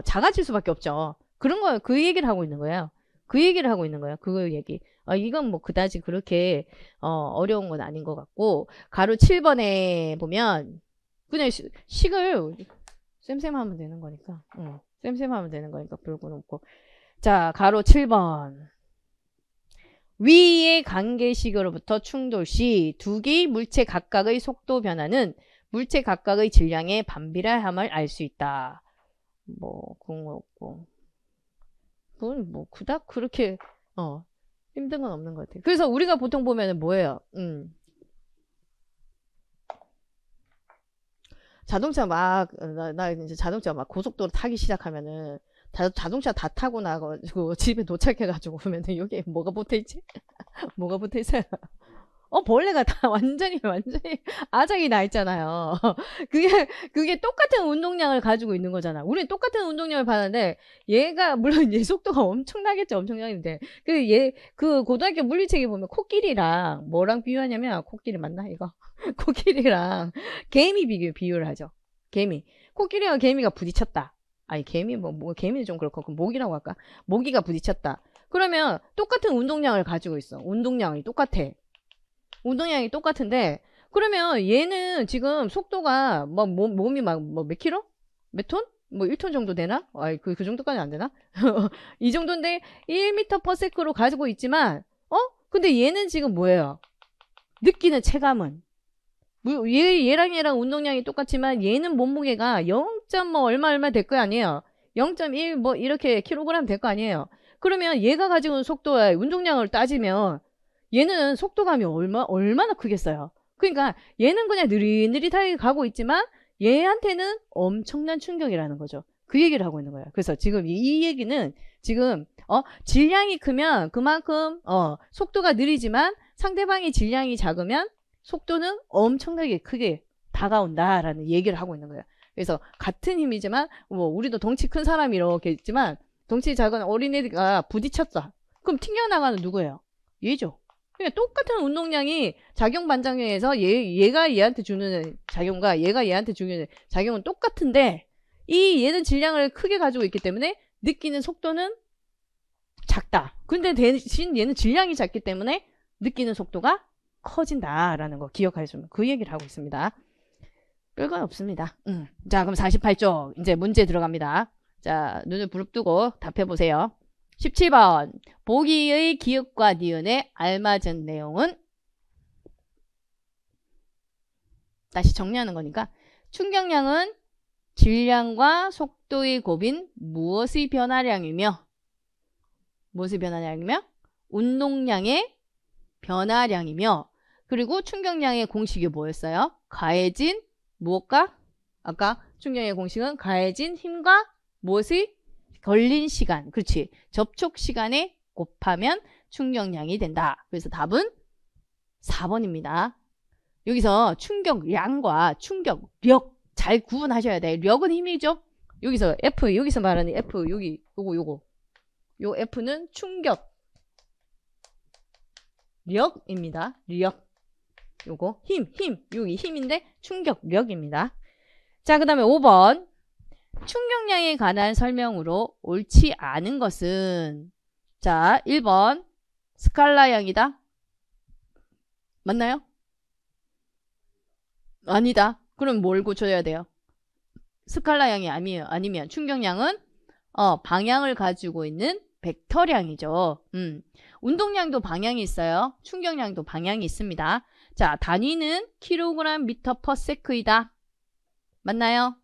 작아질 수밖에 없죠. 그런 거 그 얘기를 하고 있는 거예요. 그 얘기를 하고 있는 거예요. 그 얘기. 이건 뭐 그다지 그렇게 어려운 건 아닌 것 같고 가로 7번에 보면 그냥 식을 쌤쌤하면 되는 거니까. 쌤쌤하면 되는 거니까 별건 없고. 자, 가로 7번. 위의 관계식으로부터 충돌 시 두 개의 물체 각각의 속도 변화는 물체 각각의 질량의 반비례함을 알 수 있다. 그런 거 없고. 그건 그닥 그렇게 힘든 건 없는 것 같아요. 그래서 우리가 보통 보면은 뭐예요? 자동차 나 이제 자동차 막 고속도로 타기 시작하면은 자동차 다 타고 나가지고 집에 도착해가지고 보면은 여기 뭐가 붙어있지? 뭐가 붙어있어요? 벌레가 다 완전히 아작이 나 있잖아요. 그게 똑같은 운동량을 가지고 있는 거잖아. 우리는 똑같은 운동량을 받았는데 얘가 물론 얘 속도가 엄청나겠죠. 엄청나겠는데 그 고등학교 물리책에 보면 코끼리랑 뭐랑 비유하냐면 코끼리 맞나 이거? 코끼리랑 개미 비유를 하죠. 개미. 코끼리와 개미가 부딪혔다. 아니 개미 개미는 좀 그렇고 모기라고 할까? 모기가 부딪혔다. 그러면 똑같은 운동량을 가지고 있어. 운동량이 똑같은데 그러면 얘는 지금 속도가 몸이 몇 킬로? 몇 톤? 1톤 정도 되나? 그 정도까지 안 되나? 이 정도인데 1m/s로 가지고 있지만 근데 얘는 지금 뭐예요? 느끼는 체감은 얘랑 운동량이 똑같지만 얘는 몸무게가 0. 얼마 될 거 아니에요. 0.1 이렇게 킬로그램 될 거 아니에요. 그러면 얘가 가지고 있는 속도와 운동량을 따지면 얘는 속도감이 얼마나 크겠어요. 그러니까 얘는 그냥 느릿느릿하게 가고 있지만 얘한테는 엄청난 충격이라는 거죠. 그 얘기를 하고 있는 거예요. 그래서 지금 이 얘기는 지금 질량이 크면 그만큼 속도가 느리지만 상대방의 질량이 작으면 속도는 엄청나게 크게 다가온다라는 얘기를 하고 있는 거예요. 그래서 같은 힘이지만 뭐 우리도 덩치 큰 사람이 이렇게 있지만 덩치 작은 어린애가 부딪혔다. 그럼 튕겨나가는 누구예요? 얘죠. 그러니까 똑같은 운동량이 작용 반작용에서 얘가 얘한테 주는 작용과 얘가 얘한테 주는 작용은 똑같은데 얘는 질량을 크게 가지고 있기 때문에 느끼는 속도는 작다. 근데 대신 얘는 질량이 작기 때문에 느끼는 속도가 커진다라는 거 기억하시면 그 얘기를 하고 있습니다. 별건 없습니다. 자, 그럼 48쪽 이제 문제 들어갑니다. 자, 눈을 부릅뜨고 답해보세요. 17번 보기의 기읍과 니은에 알맞은 내용은 다시 정리하는 거니까 충격량은 질량과 속도의 곱인 무엇의 변화량이며 운동량의 변화량이며 그리고 충격량의 공식이 뭐였어요? 가해진 무엇과? 아까 충격량의 공식은 가해진 힘과 무엇의? 걸린 시간. 그렇지. 접촉 시간에 곱하면 충격량이 된다. 그래서 답은 4번입니다. 여기서 충격량과 충격력 잘 구분하셔야 돼. 력은 힘이죠. 여기서 F, 여기서 말하는 F, 여기 요거 요 F는 충격력입니다. 력. 요거 힘, 여기 힘인데 충격력입니다. 자, 그 다음에 5번 충격량에 관한 설명으로 옳지 않은 것은 자 1번 스칼라형이다. 맞나요? 아니다. 그럼 뭘 고쳐야 돼요? 스칼라형이 아니면 충격량은 방향을 가지고 있는 벡터량이죠. 운동량도 방향이 있어요. 충격량도 방향이 있습니다. 자, 단위는 킬로그램 미터 퍼 세크이다. 맞나요?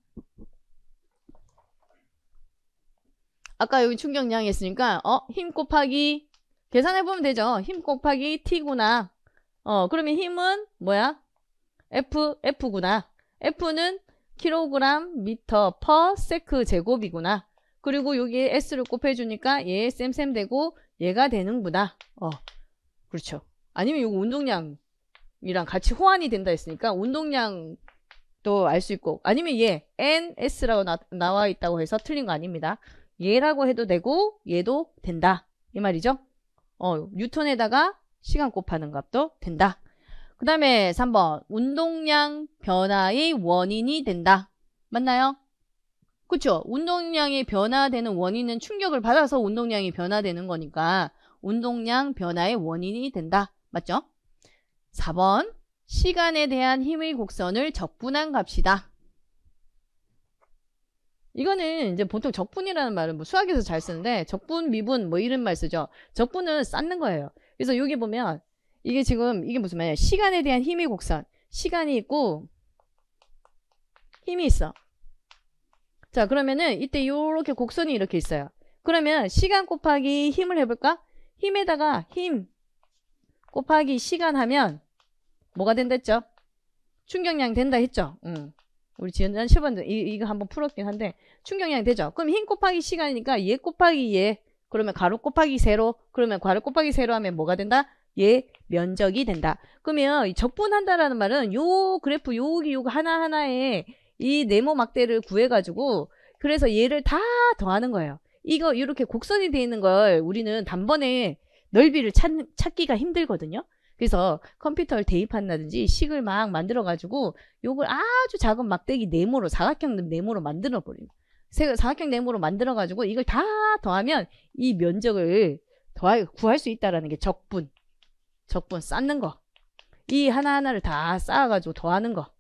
아까 여기 충격량이 있으니까 힘 곱하기 계산해보면 되죠. 힘 곱하기 T구나. 그러면 힘은 뭐야? F구나. F는 킬로그램 미터 퍼 세크 제곱이구나. 그리고 여기에 S를 곱해주니까 얘 쌤 되고 얘가 되는구나. 그렇죠. 아니면 이거 운동량이랑 같이 호환이 된다 했으니까 운동량도 알 수 있고 아니면 얘 NS라고 나와 있다고 해서 틀린 거 아닙니다. 얘라고 해도 되고 얘도 된다. 이 말이죠. 뉴턴에다가 시간 곱하는 값도 된다. 그 다음에 3번 운동량 변화의 원인이 된다. 맞나요? 그쵸? 운동량이 변화되는 원인은 충격을 받아서 운동량이 변화되는 거니까 운동량 변화의 원인이 된다. 맞죠? 4번 시간에 대한 힘의 곡선을 적분한 값이다. 이거는 이제 보통 적분이라는 말은 뭐 수학에서 잘 쓰는데 적분, 미분 뭐 이런 말 쓰죠. 적분은 쌓는 거예요. 그래서 여기 보면 이게 지금 이게 무슨 말이야? 시간에 대한 힘의 곡선. 시간이 있고 힘이 있어. 자, 그러면은 이때 요렇게 곡선이 이렇게 있어요. 그러면 시간 곱하기 힘을 해볼까? 힘에다가 힘 곱하기 시간 하면 뭐가 된다 했죠? 충격량 된다 했죠? 우리 지난 시간에 이거 한번 풀었긴 한데 충격량이 되죠. 그럼 힘 곱하기 시간이니까 얘 곱하기 얘 그러면 가로 곱하기 세로 그러면 가로 곱하기 세로 하면 뭐가 된다? 얘 면적이 된다. 그러면 적분한다라는 말은 요 그래프 요거 하나하나에 이 네모 막대를 구해가지고 그래서 얘를 다 더하는 거예요. 이거 이렇게 곡선이 되어 있는 걸 우리는 단번에 넓이를 찾기가 힘들거든요. 그래서 컴퓨터를 대입한다든지 식을 막 만들어가지고 요걸 아주 작은 막대기 네모로 사각형 네모로 만들어버려요. 사각형 네모로 만들어가지고 이걸 다 더하면 이 면적을 구할 수 있다는 게 적분 쌓는 거. 이 하나하나를 다 쌓아가지고 더하는 거.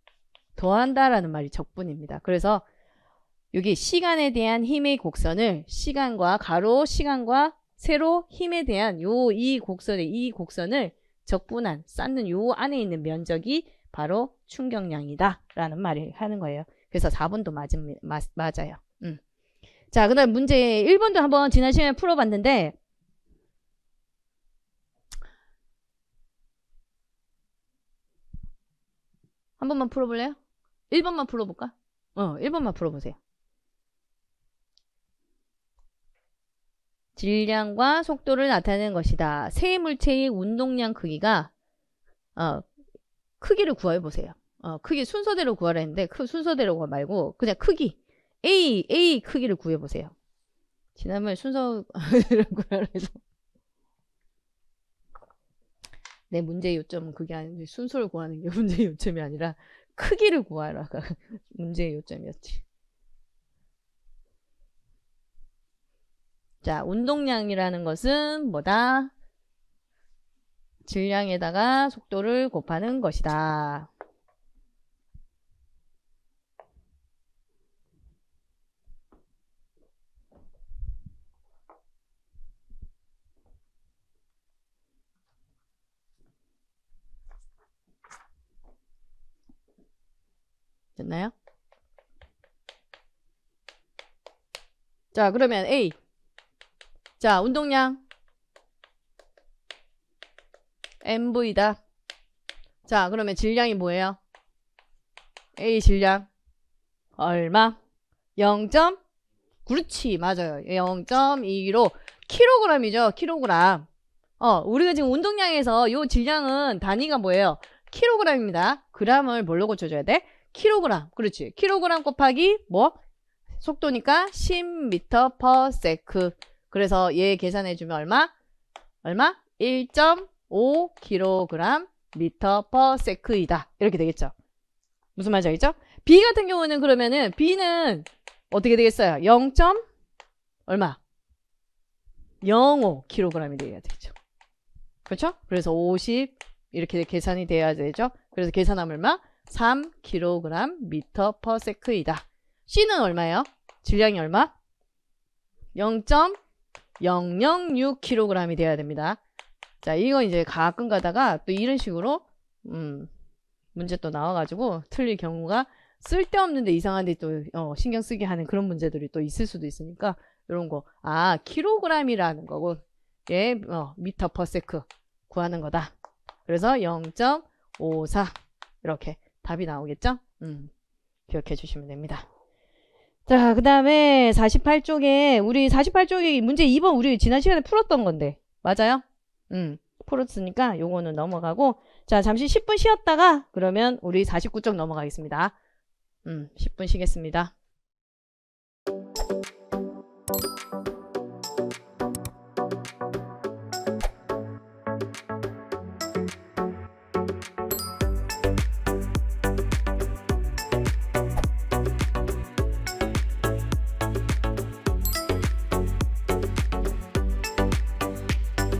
더한다라는 말이 적분입니다. 그래서 여기 시간에 대한 힘의 곡선을 시간과 가로 시간과 세로 힘에 대한 이 곡선을 적분한 쌓는 요 안에 있는 면적이 바로 충격량이다 라는 말을 하는 거예요. 그래서 4번도 맞아요. 자, 그 다음 문제 1번도 한번 지난 시간에 풀어봤는데 한 번만 풀어볼래요? 1번만 풀어볼까? 1번만 풀어보세요. 질량과 속도를 나타내는 것이다. 세 물체의 운동량 크기가 크기를 구해보세요. 크기 순서대로 구하라 했는데 순서대로 구하 말고 그냥 크기 A 크기를 구해보세요. 지난번에 순서를 구하라 해서 내 문제의 요점은 그게 아닌데 순서를 구하는 게 문제의 요점이 아니라 크기를 구하라가 문제의 요점이었지. 자, 운동량이라는 것은 뭐다? 질량에다가 속도를 곱하는 것이다. 됐나요? 자, 그러면 A. 자, 운동량 MV다. 자, 그러면 질량이 뭐예요? A 질량 얼마? 0. 그렇지, 맞아요. 0.2로 킬로그램이죠. 킬로그램. 우리가 지금 운동량에서 요 질량은 단위가 뭐예요? 킬로그램입니다. 그램을 뭘로 고쳐줘야 돼? 킬로그램. 그렇지. 킬로그램 곱하기 뭐? 속도니까 10m/s. 그래서 얘 계산해주면 얼마? 1.5kg m/s이다. 이렇게 되겠죠. 무슨 말인지 알겠죠? B 같은 경우는 그러면은 B는 어떻게 되겠어요? 0. 얼마? 0.5kg이 돼야 되죠. 그렇죠? 그래서 50 이렇게 계산이 돼야 되죠. 그래서 계산하면 얼마? 3kg m/s이다. C는 얼마예요? 질량이 얼마? 0.006kg이 돼야 됩니다. 자, 이거 이제 가끔 가다가 또 이런 식으로 문제 또 나와가지고 틀릴 경우가 쓸데없는데 이상한데 또 신경 쓰게 하는 그런 문제들이 또 있을 수도 있으니까 이런 거 킬로그램이라는 거고 미터/s 구하는 거다. 그래서 0.54 이렇게 답이 나오겠죠? 기억해 주시면 됩니다. 자, 그 다음에 48쪽에 우리 48쪽에 문제 2번 우리 지난 시간에 풀었던 건데 맞아요? 풀었으니까 요거는 넘어가고 자, 잠시 10분 쉬었다가 그러면 우리 49쪽 넘어가겠습니다. 10분 쉬겠습니다.